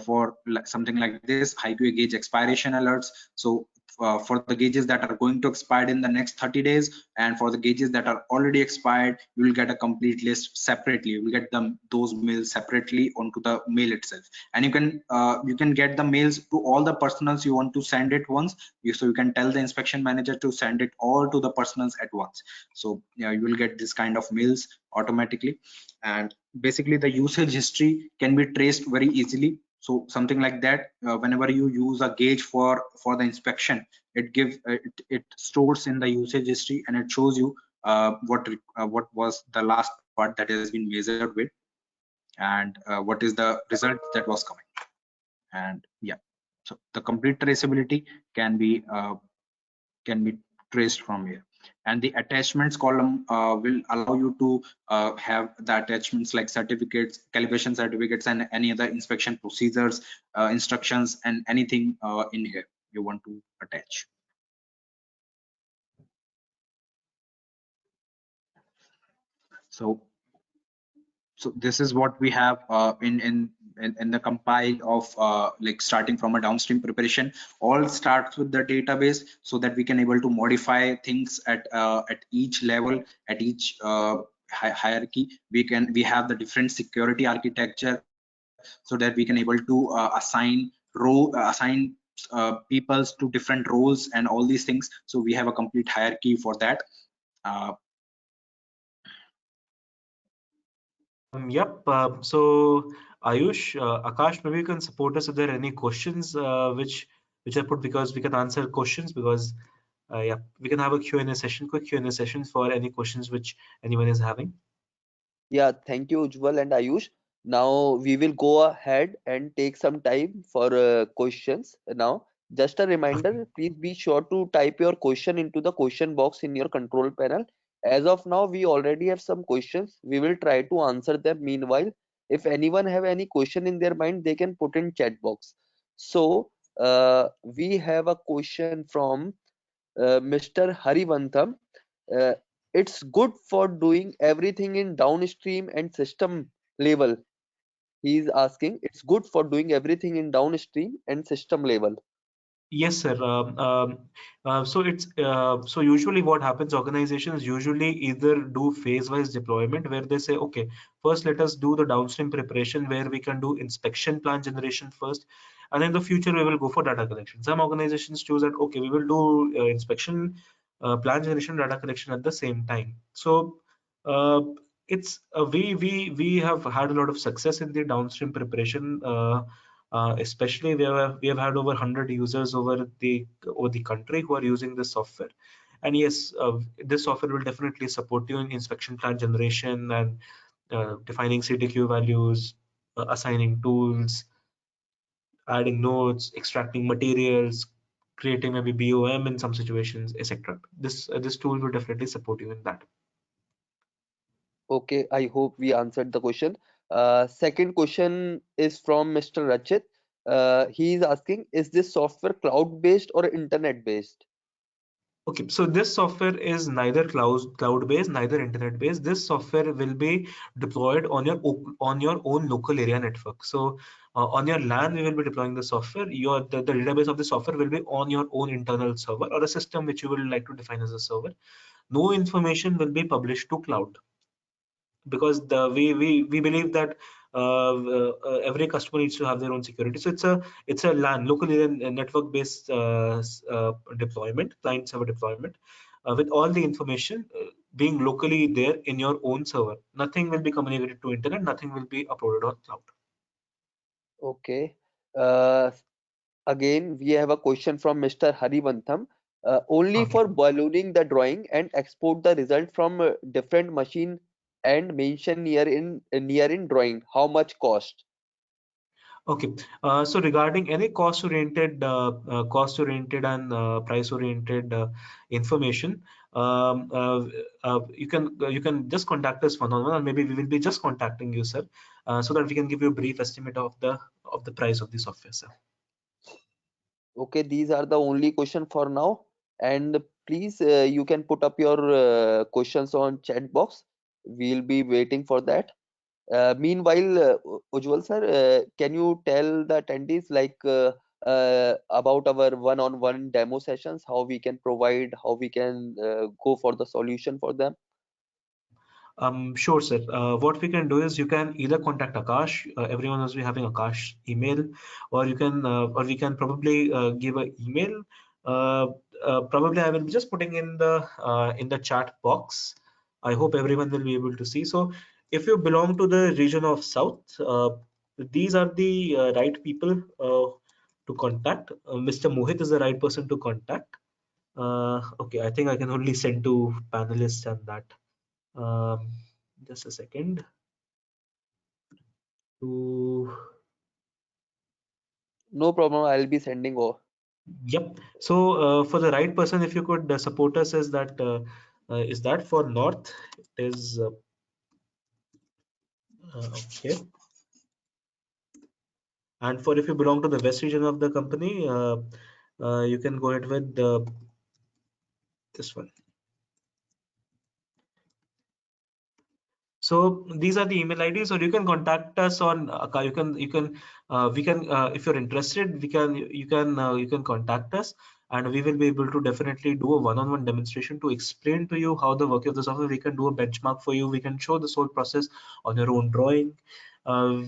for something like this: HiQA gauge expiration alerts. So for the gauges that are going to expire in the next 30 days, and for the gauges that are already expired, you will get a complete list separately. You will get those mails separately onto the mail itself, and you can get the mails to all the personals you want to send it once. So you can tell the inspection manager to send it all to the personals at once. So yeah, you will get this kind of mails automatically. And basically the usage history can be traced very easily. So something like that, whenever you use a gauge for the inspection, it stores in the usage history, and it shows you what was the last part that has been measured with, and what is the result that was coming. And yeah, so the complete traceability can be traced from here. And the attachments column will allow you to have the attachments like certificates, calibration certificates, and any other inspection procedures, instructions, and anything in here you want to attach. So this is what we have in the compile of like starting from a downstream preparation. All starts with the database, so that we can able to modify things at each level, at each hierarchy. We have the different security architecture, so that we can able to assign peoples to different roles and all these things. So we have a complete hierarchy for that. Yep. So Ayush, Akash, maybe you can support us if there are any questions which I put, because we can answer questions, because yeah, we can have a Q&A session, quick Q&A session for any questions which anyone is having. Yeah, thank you, Ujjwal and Ayush. Now we will go ahead and take some time for questions. Now, just a reminder, please be sure to type your question into the question box in your control panel. As of now, we already have some questions. We will try to answer them. Meanwhile, if anyone have any question in their mind, they can put in chat box. So we have a question from Mr. Harivantham. Uh, it's good for doing everything in downstream and system level. He's asking, it's good for doing everything in downstream and system level. Yes, sir. So usually what happens, organizations usually either do phase-wise deployment where they say, okay, first let us do the downstream preparation where we can do inspection plan generation first, and in the future we will go for data collection. Some organizations choose that, okay, we will do inspection plan generation, data collection at the same time. So it's we have had a lot of success in the downstream preparation. Especially we have had over 100 users over the country who are using this software, and yes, this software will definitely support you in inspection plan generation and defining CTQ values, assigning tools, adding notes, extracting materials, creating maybe BOM in some situations, etc. This tool will definitely support you in that. Okay, I hope we answered the question. Second question is from Mr. Rachit. He is asking, is this software cloud-based or internet-based? Okay, so this software is neither cloud-based, neither internet-based. This software will be deployed on your own local area network. So on your LAN, we will be deploying the software. The database of the software will be on your own internal server or a system which you would like to define as a server. No information will be published to cloud, because we believe that every customer needs to have their own security. So it's a LAN, local area network based deployment, client server deployment, with all the information being locally there in your own server. Nothing will be communicated to internet, nothing will be uploaded on cloud. Okay. Uh, Again, we have a question from Mr. Harivantham. Only Okay. for ballooning the drawing and export the result from different machine and mention near in drawing. How much cost? Okay, so regarding any cost-oriented and price-oriented information, you can just contact us one-on-one, or maybe we will be just contacting you, sir, so that we can give you a brief estimate of the price of the software, sir. Okay, these are the only question for now. And please, you can put up your questions on chat box. We'll be waiting for that. Meanwhile, Ujjwal sir, can you tell the attendees about our one-on-one demo sessions, how we can provide, how we can go for the solution for them? Sure, sir. What we can do is you can either contact Akash. Everyone must be having Akash email, or we can probably give an email. Uh, Probably I will be just putting in the chat box. I hope everyone will be able to see. So, if you belong to the region of South, these are the right people to contact. Mr. Mohit is the right person to contact. Okay, I think I can only send to panelists and that. Um, just a second to No problem, I'll be sending over. Yep. So for the right person, if you could support us, is that for North? It is okay. And for if you belong to the West region of the company, you can go ahead with this one. So these are the email IDs, or you can contact us on we can if you're interested, you can contact us, and we will be able to definitely do a one-on-one demonstration to explain to you how the work of the software. We can do a benchmark for you. We can show this whole process on your own drawing. Uh,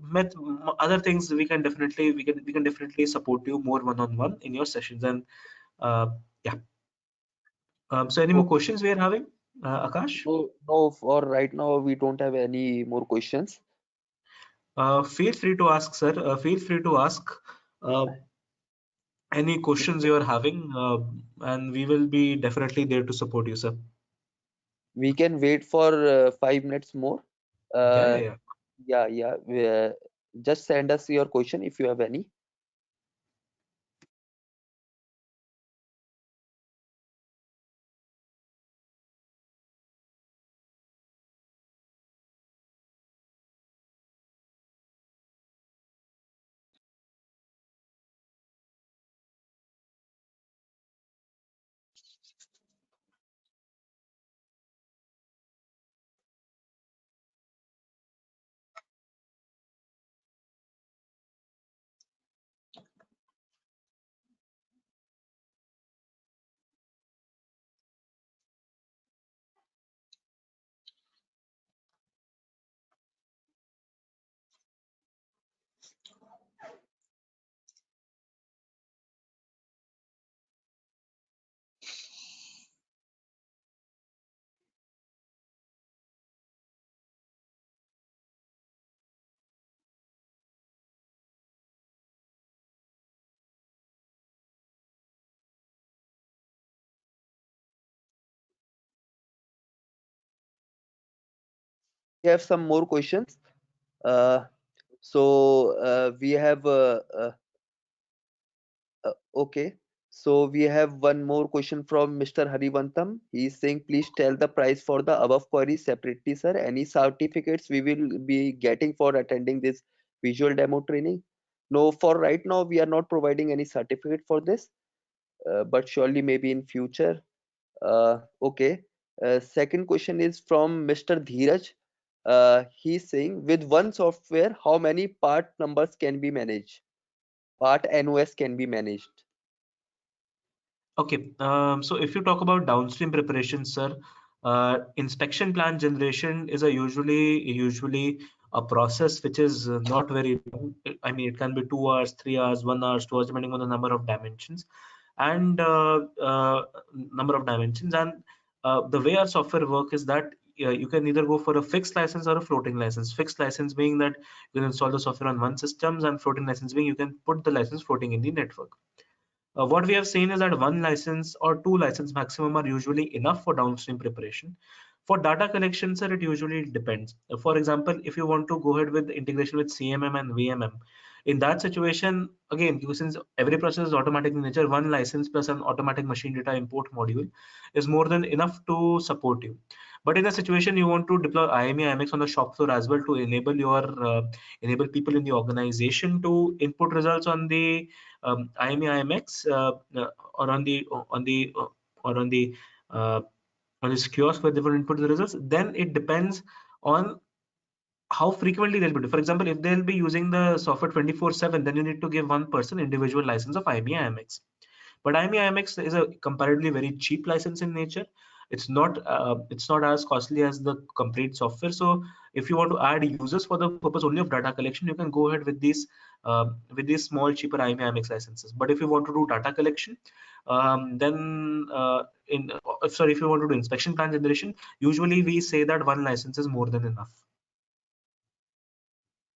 met Other things we can definitely support you more one-on-one in your sessions. And yeah. So any more Okay. questions we are having, Akash? No, no, for right now, we don't have any more questions. Feel free to ask, sir. Feel free to ask uh, any questions you are having, and we will be definitely there to support you, sir. We can wait for 5 minutes more. Yeah, yeah, Uh, yeah. yeah. Just send us your question if you have any. have some more questions. We have okay. So we have one more question from Mr. Harivantam. He is saying, please tell the price for the above queries separately, sir. Any certificates we will be getting for attending this visual demo training? No, for right now, we are not providing any certificate for this, but surely maybe in future. Okay. Second question is from Mr. Dheeraj. He's saying, with one software, how many part numbers can be managed? Part NOS can be managed. Okay, so if you talk about downstream preparation, sir, inspection plan generation is a usually a process which is not very long. I mean, it can be 2 hours, 3 hours, 1 hour, 2 hours, depending on the number of dimensions and the way our software work is that you can either go for a fixed license or a floating license. Fixed license being that you can install the software on one systems, and floating license being you can put the license floating in the network. What we have seen is that one license or two license maximum are usually enough for downstream preparation. For data collection, sir, it usually depends. For example, if you want to go ahead with integration with CMM and VMM, in that situation, again, since every process is automatic in nature, one license plus an automatic machine data import module is more than enough to support you. But in a situation you want to deploy IME IMX on the shop floor as well to enable your enable people in the organization to input results on the IME IMX or on the or on this kiosk where they will input the results, then it depends on how frequently they'll be. For example, if they'll be using the software 24/7, then you need to give one person individual license of IME IMX. But IME IMX is a comparatively very cheap license in nature. It's not as costly as the complete software. So if you want to add users for the purpose only of data collection, you can go ahead with these small cheaper IME IMX licenses. But if you want to do data collection, then if you want to do inspection plan generation, usually we say that one license is more than enough.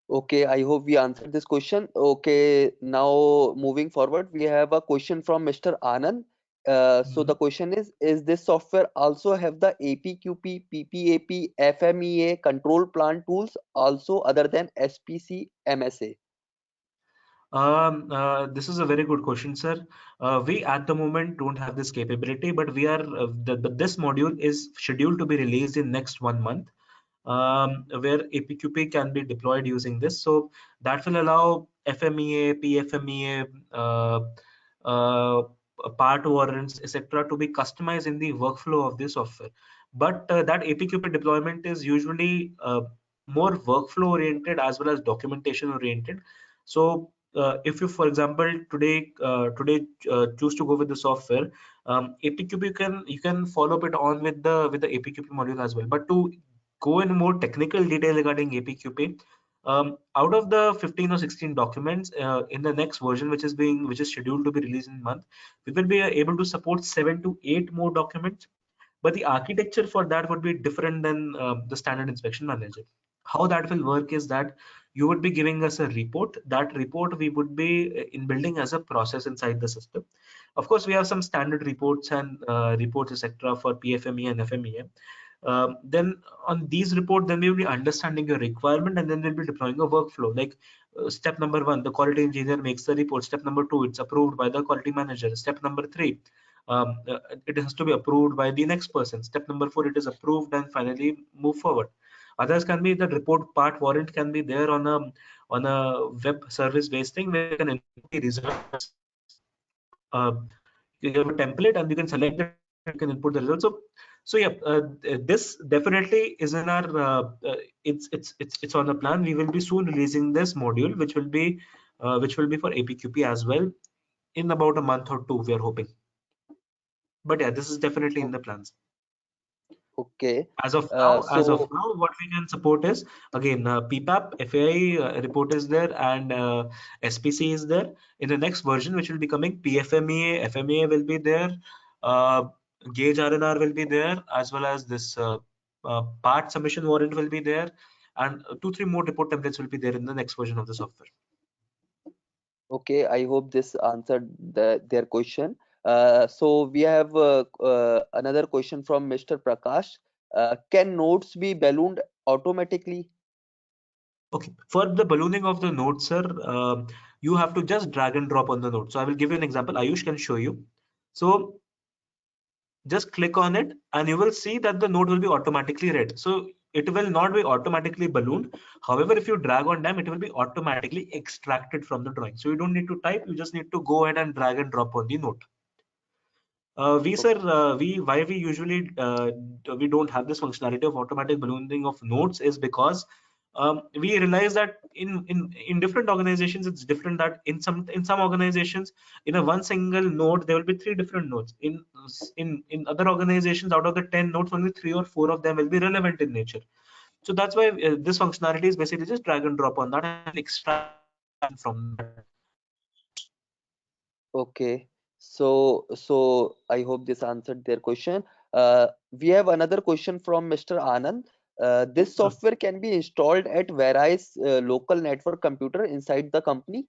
Okay, I hope we answered this question. Okay, now moving forward, we have a question from Mr. Anand. So the question is this software also have the APQP, PPAP, FMEA control plan tools also other than SPC, MSA? This is a very good question, sir. We at the moment don't have this capability, but we are this module is scheduled to be released in next 1 month, where APQP can be deployed using this. So that will allow FMEA, PFMEA, part warrants, etc., to be customized in the workflow of this software. But that APQP deployment is usually more workflow oriented as well as documentation oriented. So if you, for example, today choose to go with the software, APQP you can follow it on with the APQP module as well. But to go in more technical detail regarding APQP, out of the 15 or 16 documents in the next version, which is scheduled to be released in a month, we will be able to support 7 to 8 more documents. But the architecture for that would be different than the standard inspection manager. How that will work is that you would be giving us a report. That report we would be in building as a process inside the system. Of course, we have some standard reports and reports, etc., for PFMEA and FMEA. Then on these reports, then we will be understanding your requirement, and then we'll be deploying a workflow. Like step number 1, the quality engineer makes the report. Step number 2, it's approved by the quality manager. Step number 3, it has to be approved by the next person. Step number 4, it is approved, and finally move forward. Others can be the report part warrant can be there on a web service based thing where you can input the results. You have a template and you can select it, you can input the results. So yeah, this definitely is in our it's on the plan. We will be soon releasing this module, which will be for APQP as well in about a month or 2, we are hoping. But yeah, this is definitely in the plans. Okay. As of now, what we can support is again PPAP, FAI report is there, and SPC is there. In the next version, which will be coming, PFMEA, FMEA will be there, Gauge RNR will be there, as well as this part submission warrant will be there, and 2-3 more report templates will be there in the next version of the software. Okay, I hope this answered their question. So we have another question from Mr. Prakash. Can nodes be ballooned automatically? Okay, for the ballooning of the node, sir, you have to just drag and drop on the node. So I will give you an example. Ayush can show you. So just click on it and you will see that the node will be automatically red. So it will not be automatically ballooned. However, if you drag on them, it will be automatically extracted from the drawing. So you don't need to type, you just need to go ahead and drag and drop on the node. Why we usually we don't have this functionality of automatic ballooning of nodes is because we realize that in different organizations it's different. That in some organizations, in a one single node there will be 3 different nodes. In other organizations, out of the 10 nodes, only 3 or 4 of them will be relevant in nature. So that's why this functionality is basically just drag and drop on that and extract from that. Okay, so I hope this answered their question. We have another question from Mr. Anand. This software can be installed at various local network computer inside the company.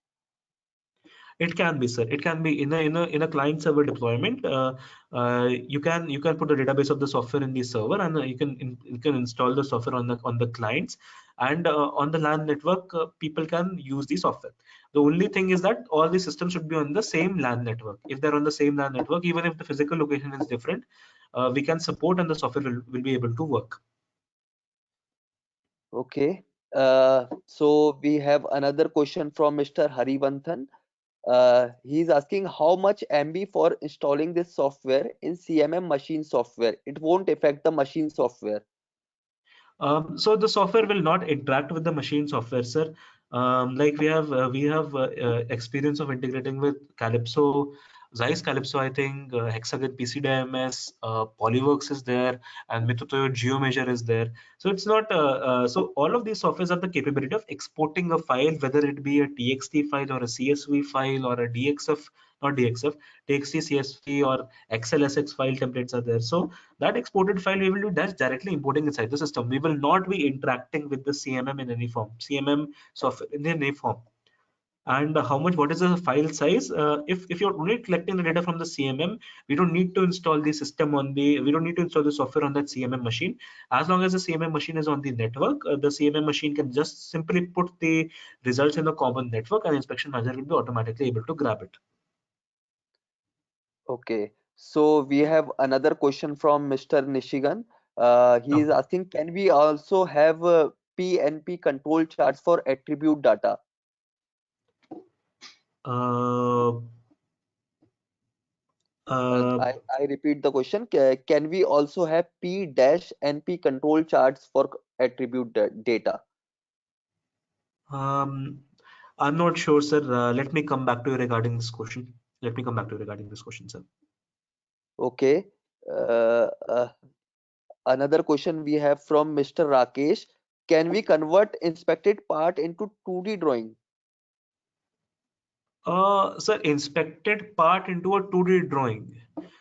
It can be, sir. It can be in a client server deployment. You can put the database of the software in the server, and you can install the software on the clients, and on the LAN network, people can use the software. The only thing is that all the systems should be on the same LAN network. If they're on the same LAN network, even if the physical location is different, we can support and the software will be able to work. Okay. So we have another question from Mr. Haribanthan. He's asking how much MB for installing this software in CMM machine software. It won't affect the machine software. So the software will not interact with the machine software, sir. Like we have experience of integrating with Calypso, Zeiss Calypso, I think, Hexagon PCDMS, Polyworks is there, and Mitutoyo GeoMeasure is there. So it's not. So all of these softwares have the capability of exporting a file, whether it be a TXT file or a CSV file or a DXF, not DXF, TXT, CSV or XLSX file templates are there. So that exported file we will do that's directly importing inside the system. We will not be interacting with the CMM in any form, CMM software in any form. And what is the file size? If you're only collecting the data from the CMM, we don't need to install the we don't need to install the software on that CMM machine. As long as the CMM machine is on the network, the CMM machine can just simply put the results in the common network, and inspection manager will be automatically able to grab it. Okay. So we have another question from Mr. Nishigan. He is asking, can we also have PNP control charts for attribute data? Uh, I repeat the question. Can we also have P-NP control charts for attribute data? I'm not sure, sir. Let me come back to you regarding this question. Sir. Okay. Another question we have from Mr. Rakesh. Can we convert inspected part into 2D drawing? Sir, inspected part into a 2D drawing.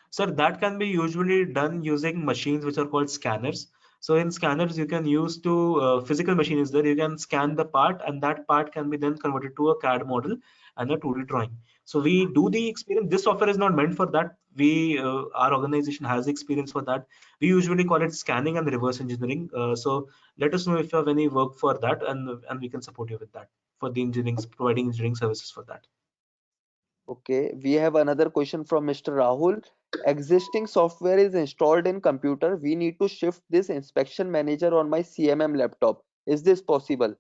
Sir, that can be usually done using machines which are called scanners. So in scanners, you can use physical machine is there. You can scan the part, and that part can be then converted to a CAD model and a 2D drawing. So we do the experience. This software is not meant for that. Our organization has experience for that. We usually call it scanning and reverse engineering. So let us know if you have any work for that, and we can support you with that for the providing engineering services for that. Okay, we have another question from Mr. Rahul. Existing software is installed in computer. We need to shift this inspection manager on my CMM laptop. Is this possible?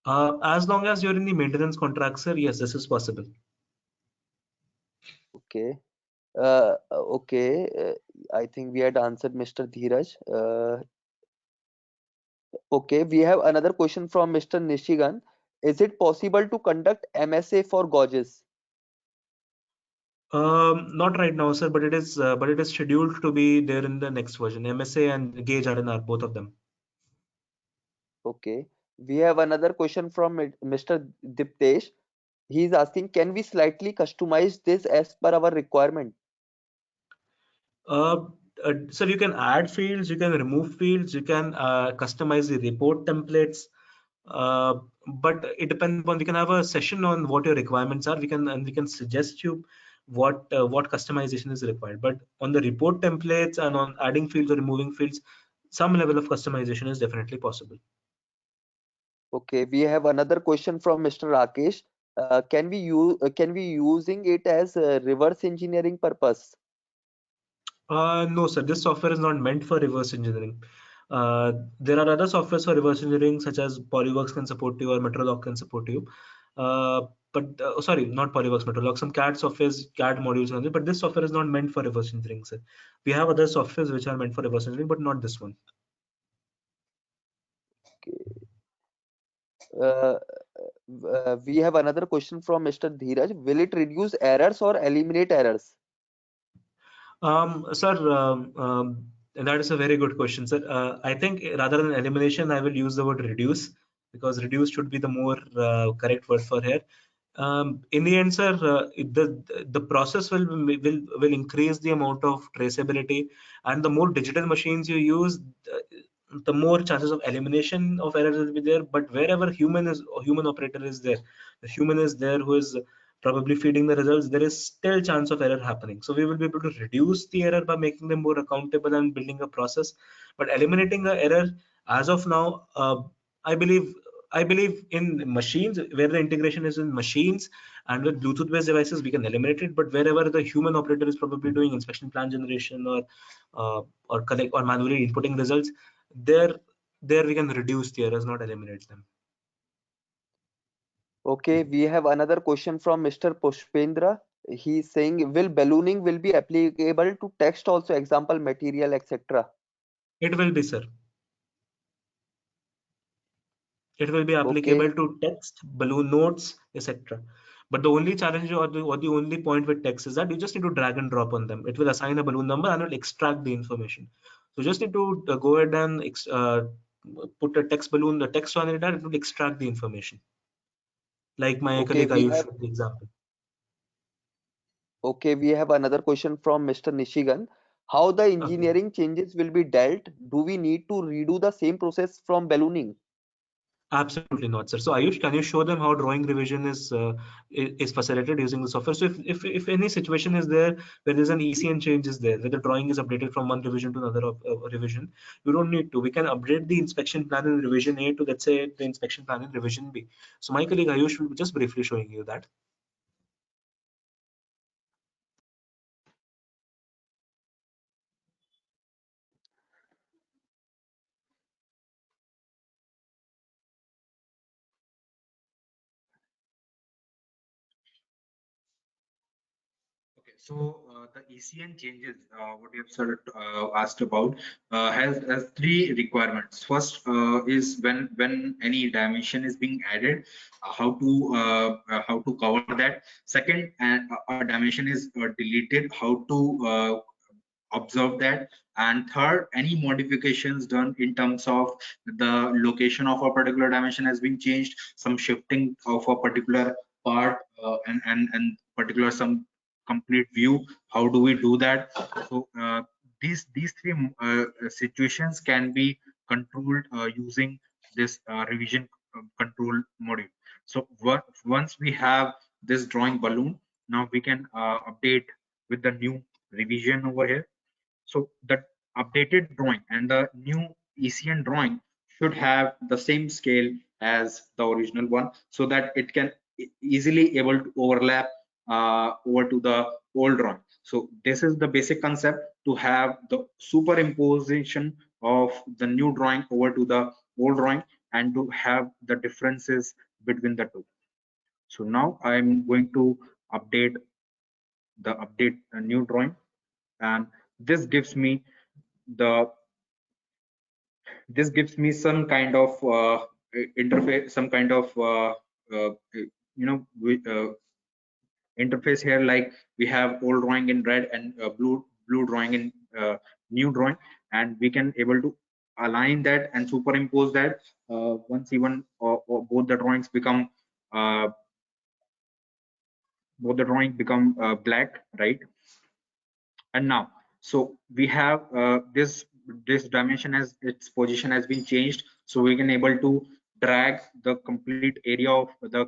As long as you're in the maintenance contract, sir, yes, this is possible. Okay. Okay. I think we had answered Mr. Dheeraj. Okay, we have another question from Mr. Nishigan. Is it possible to conduct MSA for gauges? Not right now, sir, but it is scheduled to be there in the next version. MSA and Gauge RNR, both of them. Okay. We have another question from Mr. Diptesh. He's asking, can we slightly customize this as per our requirement? So you can add fields, you can remove fields, you can customize the report templates. But it depends upon, we can have a session on what your requirements are. We can suggest you what customization is required. But on the report templates and on adding fields or removing fields, some level of customization is definitely possible. Okay, we have another question from Mr. Rakesh. Can we using it as reverse engineering purpose? No, sir, this software is not meant for reverse engineering. There are other softwares for reverse engineering, such as Polyworks can support you or Metrolog can support you. Sorry, not Polyworks, Metrolog, some CAD softwares, CAD modules, and but this software is not meant for reverse engineering, sir. We have other softwares which are meant for reverse engineering, but not this one. We have another question from Mr. Dheeraj. Will it reduce errors or eliminate errors? Sir, that is a very good question, sir. I think rather than elimination, I will use the word reduce, because reduce should be the more correct word for here. In the end, sir, the process will increase the amount of traceability, and the more digital machines you use, the more chances of elimination of errors will be there. But wherever human operator is there, the human is there who is probably feeding the results, there is still chance of error happening. So we will be able to reduce the error by making them more accountable and building a process. But eliminating the error, as of now, I believe in machines where the integration is in machines and with Bluetooth based devices, we can eliminate it. But wherever the human operator is probably doing inspection plan generation or collect or manually inputting results, there we can reduce the errors, not eliminate them. Okay, we have another question from Mr. Pushpendra. He's saying, will ballooning will be applicable to text also, example, material, etc.? It will be, sir. It will be applicable to text, balloon nodes, etc. But the only challenge or the only point with text is that you just need to drag and drop on them. It will assign a balloon number and it will extract the information. So just need to go ahead and put a text balloon, the text on it, and it will extract the information. Like my colleague Ayush with the example. Okay, we have another question from Mr. Nishigan. How the engineering changes will be dealt? Do we need to redo the same process from ballooning? Absolutely not, sir. So Ayush, can you show them how drawing revision is facilitated using the software? So if any situation is there where there's an ECN change is there, where the drawing is updated from one revision to another revision, you don't need to. We can update the inspection plan in revision A to, let's say, the inspection plan in revision B. So my colleague Ayush will be just briefly showing you that. So the ECN changes, what you have sort of asked about, has three requirements. First is when any dimension is being added, how to cover that. Second, and a dimension is deleted, how to observe that. And third, any modifications done in terms of the location of a particular dimension has been changed, some shifting of a particular part, and particular some complete view, how do we do that? So these three situations can be controlled using this revision control module. So once we have this drawing balloon, now we can update with the new revision over here. So the updated drawing and the new ECN drawing should have the same scale as the original one, so that it can easily able to overlap over to the old drawing. So this is the basic concept, to have the superimposition of the new drawing over to the old drawing and to have the differences between the two. So now I'm going to update a new drawing, and this gives me some kind of interface, some kind of interface here. Like we have old drawing in red and blue drawing in new drawing, and we can able to align that and superimpose that once even or both the drawings become black, right? And now, so we have this dimension as its position has been changed, so we can able to drag the complete area of the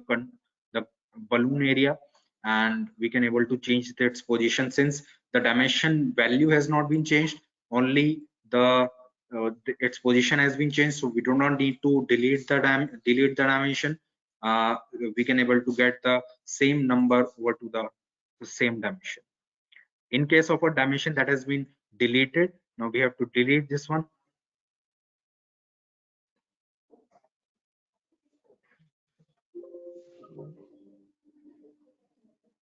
balloon area, and we can able to change its position. Since the dimension value has not been changed, only the its position has been changed, so we do not need to delete the dimension. We can able to get the same number over to the same dimension. In case of a dimension that has been deleted, now we have to delete this one.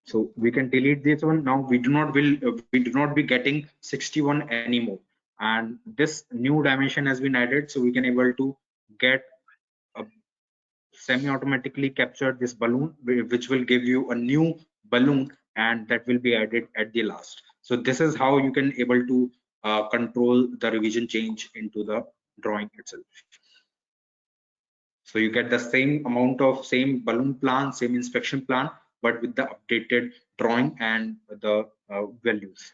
So we can delete this one. Now we do not be getting 61 anymore, and this new dimension has been added, so we can able to get a semi-automatically capture this balloon, which will give you a new balloon, and that will be added at the last. So this is how you can able to control the revision change into the drawing itself. So you get the same amount of same balloon plan, same inspection plan, but with the updated drawing and the values.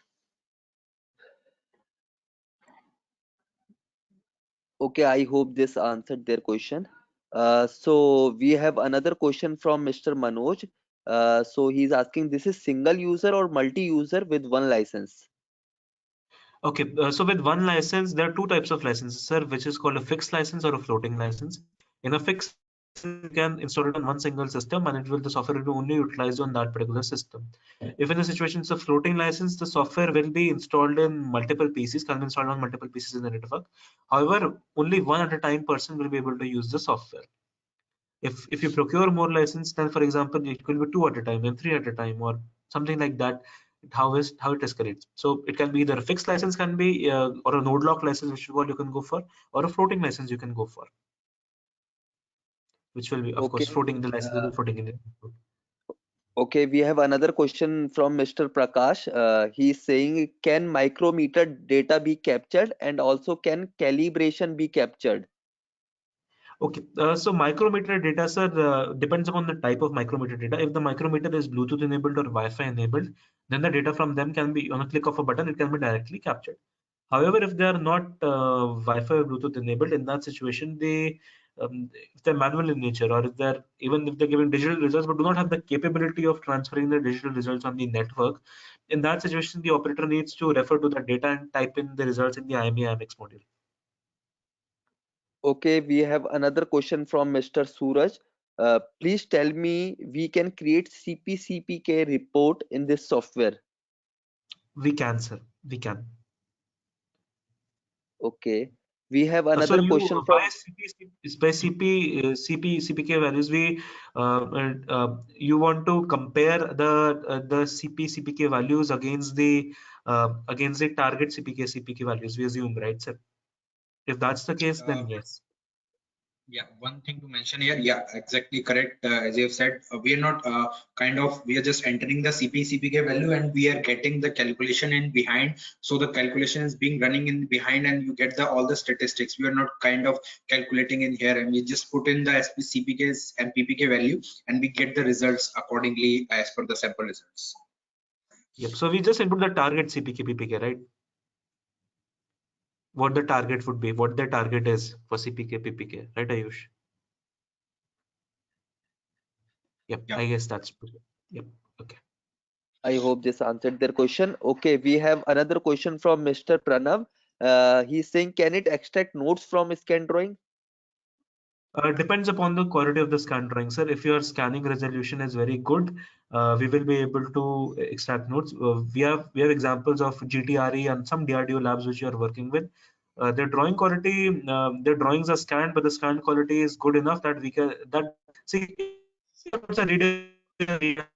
Okay, I hope this answered their question. So we have another question from Mr. Manoj. So he's asking, this is single user or multi-user with one license? Okay, so with one license, there are two types of licenses, sir, which is called a fixed license or a floating license. In a fixed license, you can install it on one single system, and the software will be only utilized on that particular system. If in the situation it's a floating license, the software will be installed in multiple PCs, can be installed on multiple PCs in the network. However, only one at a time person will be able to use the software. If you procure more license, then for example, it could be 2 at a time, then 3 at a time, or something like that. How it escalates. So it can be either a fixed license can be or a node lock license, which is what you can go for, or a floating license you can go for, which will be of course floating. The license will be floating in it. Okay, we have another question from Mr. Prakash. He's saying, can micrometer data be captured, and also can calibration be captured? Okay, so micrometer data, sir, depends upon the type of micrometer data. If the micrometer is Bluetooth enabled or Wi-Fi enabled, then the data from them can be on a click of a button, it can be directly captured. However, if they are not Wi-Fi or Bluetooth enabled, in that situation, if they're manual in nature, or if they're giving digital results but do not have the capability of transferring the digital results on the network, in that situation, the operator needs to refer to the data and type in the results in the IMEI-IMX module. Okay, we have another question from Mr. Suraj. Please tell me, we can create CP/CPK report in this software? We can, sir. We can. Okay, we have So another you question by from CPK values, you want to compare the CPK values against the target CPK values, we assume, right, sir? If that's the case, then yes. Yeah, one thing to mention here. Yeah, exactly correct. As you have said, we are not we are just entering the CPK value and we are getting the calculation in behind. So the calculation is being running in behind and you get all the statistics. We are not calculating in here, and we just put in the CPK's and PPK value and we get the results accordingly as per the sample results. Yep. So we just input the target CPK PPK, right? What the target would be, what the target is for CPK PPK, right, Ayush? Yep. I guess that's yep. Okay. I hope this answered their question. Okay, we have another question from Mr. Pranav. He's saying, can it extract notes from scan drawing? Depends upon the quality of the scan drawing, sir. If your scanning resolution is very good, we will be able to extract notes. We have examples of GTRE and some DRDO labs which you are working with. Their drawing quality, their drawings are scanned, but the scan quality is good enough that we can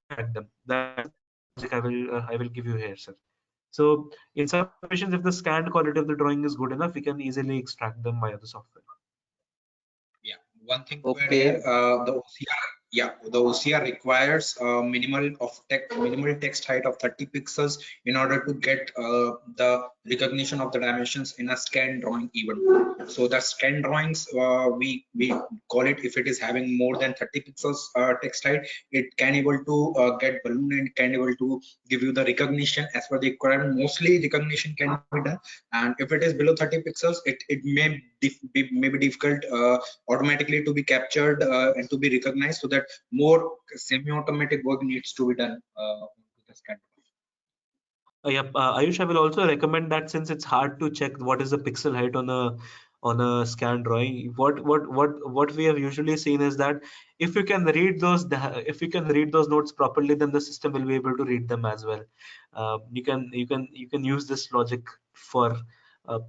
at them. That I will give you here, sir. So in some situations, if the scanned quality of the drawing is good enough, we can easily extract them via the software. Yeah, one thing to add here, the OCR requires minimal text height of 30 pixels in order to get the recognition of the dimensions in a scan drawing even. So the scan drawings, we call it, if it is having more than 30 pixels text height, it can able to get balloon and can able to give you the recognition as per the requirement. Mostly recognition can be done, and if it is below 30 pixels, it may be difficult automatically to be captured and to be recognized, so that more semi-automatic work needs to be done. Ayush, I will also recommend that since it's hard to check what is the pixel height on a scan drawing, what we have usually seen is that if you can read those notes properly, then the system will be able to read them as well. You can use this logic uh,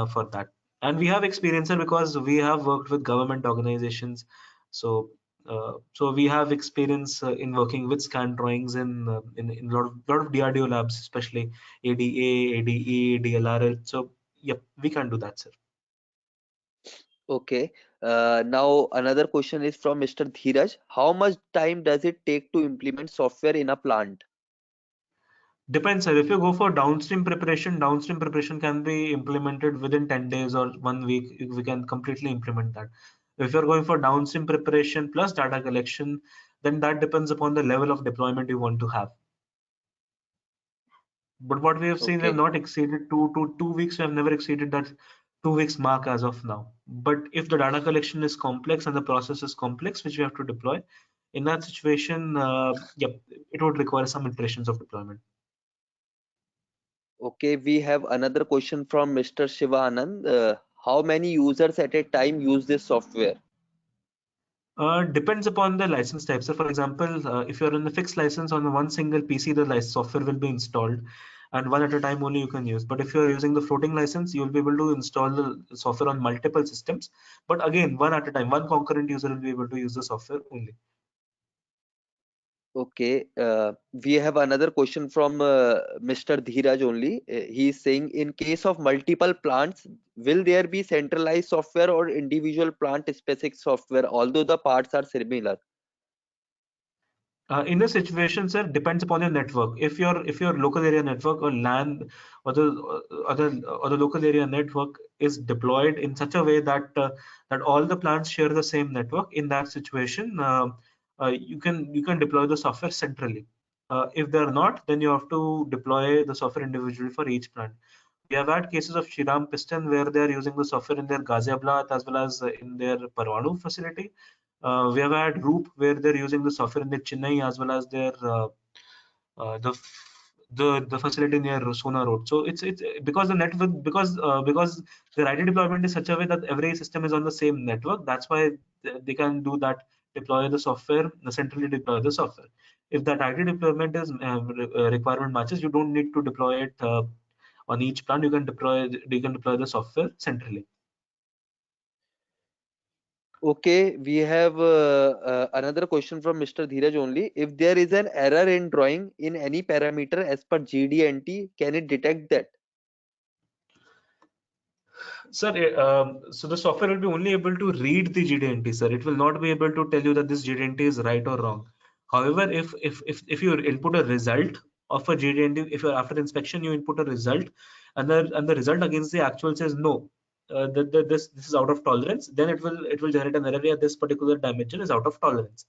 for that. And we have experience here because we have worked with government organizations. So we have experience in working with scan drawings in a lot of DRDO labs, especially ADA, ADE, DLRL. So yep, we can do that, sir. Okay. Now another question is from Mr. Dheeraj. How much time does it take to implement software in a plant? Depends, sir. If you go for downstream preparation can be implemented within 10 days or 1 week. We can completely implement that. If you're going for downstream preparation plus data collection, then that depends upon the level of deployment you want to have. But what we have seen, we have Okay. not exceeded 2 weeks. We have never exceeded that 2 weeks mark as of now. But if the data collection is complex and the process is complex, which we have to deploy, in that situation, yep, it would require some iterations of deployment. Okay. We have another question from Mr. Shiva Anand. How many users at a time use this software? Depends upon the license type. So, for example, if you're in the fixed license on one single PC, the software will be installed, and one at a time only you can use. But if you're using the floating license, you'll be able to install the software on multiple systems. But again, one at a time, one concurrent user will be able to use the software only. Okay, we have another question from Mr. Dheeraj only. He is saying, in case of multiple plants, will there be centralized software or individual plant specific software, although the parts are similar? In this situation, sir, depends upon your network. If your local area network or LAN or the local area network is deployed in such a way that all the plants share the same network, in that situation, you can deploy the software centrally. If they're not, then you have to deploy the software individually for each plant. We have had cases of Shriram Piston where they are using the software in their Ghaziabad as well as in their Parwanu facility. We have had Roop where they're using the software in the Chennai as well as their the the facility near Sona Road. So it's because the network because the IT deployment is such a way that every system is on the same network. That's why they can do that, deploy the software, centrally deploy the software. If that IT deployment is requirement matches, you don't need to deploy it on each plant. You can deploy the software centrally. Okay, we have another question from Mr. Dheeraj only. If there is an error in drawing in any parameter as per GD&T, can it detect that? Sir, so the software will be only able to read the GD&T, sir. It will not be able to tell you that this GD&T is right or wrong. However, if you input a result of a GD&T, if you're after inspection you input a result, and the result against the actual says no, this is out of tolerance, then it will generate an error. Yeah, this particular dimension is out of tolerance.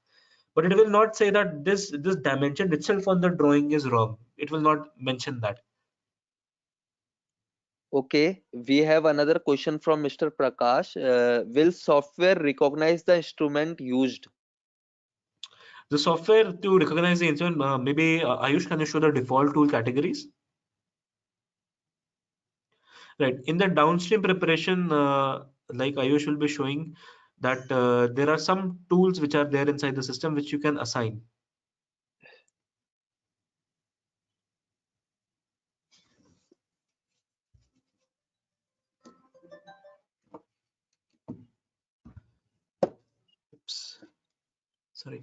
But it will not say that this dimension itself on the drawing is wrong. It will not mention that. Okay, we have another question from Mr. Prakash. Will software recognize the instrument used? The software to recognize the instrument, maybe Ayush, can you show the default tool categories? Right. In the downstream preparation, like Ayush will be showing that there are some tools which are there inside the system which you can assign. Oops. Sorry.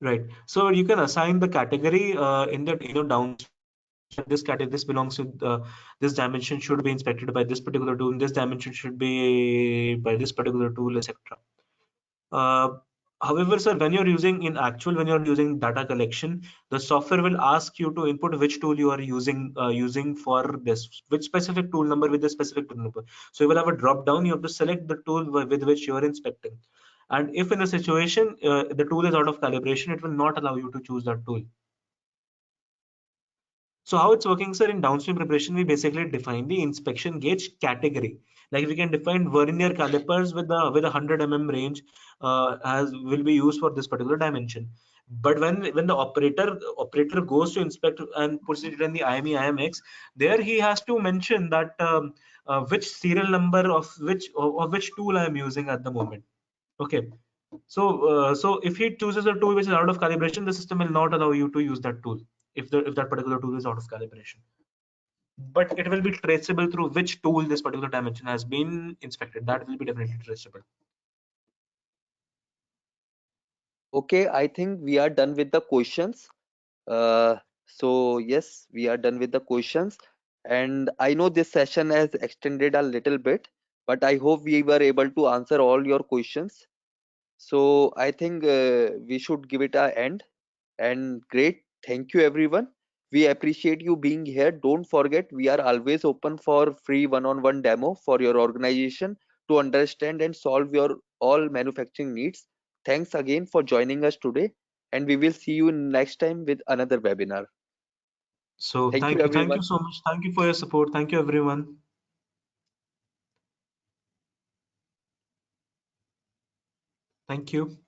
Right. So you can assign the category in the downstream. This category, this belongs to this dimension should be inspected by this particular tool. This dimension should be by this particular tool, etc. However, sir, when you're using data collection, the software will ask you to input which tool you are using for this, which specific tool number with the specific tool number. So you will have a drop down. You have to select the tool with which you are inspecting. And if in a situation the tool is out of calibration, it will not allow you to choose that tool. So how it's working, sir, in downstream preparation, we basically define the inspection gauge category. Like we can define vernier calipers with a 100 mm range as will be used for this particular dimension. But when the operator goes to inspect and puts it in the IME IMX, there he has to mention that which serial number of which tool I am using at the moment. Okay. So if he chooses a tool which is out of calibration, the system will not allow you to use that tool if that particular tool is out of calibration. But it will be traceable through which tool this particular dimension has been inspected. That will be definitely traceable. Okay, I think we are done with the questions. So yes, we are done with the questions, and I know this session has extended a little bit, but I hope we were able to answer all your questions. So I think we should give it a end. And great, thank you everyone. We appreciate you being here. Don't forget, we are always open for free one-on-one demo for your organization to understand and solve your all manufacturing needs. Thanks again for joining us today, and we will see you next time with another webinar. So Thank you thank you everyone. so much. Thank you for your support. Thank you everyone. Thank you.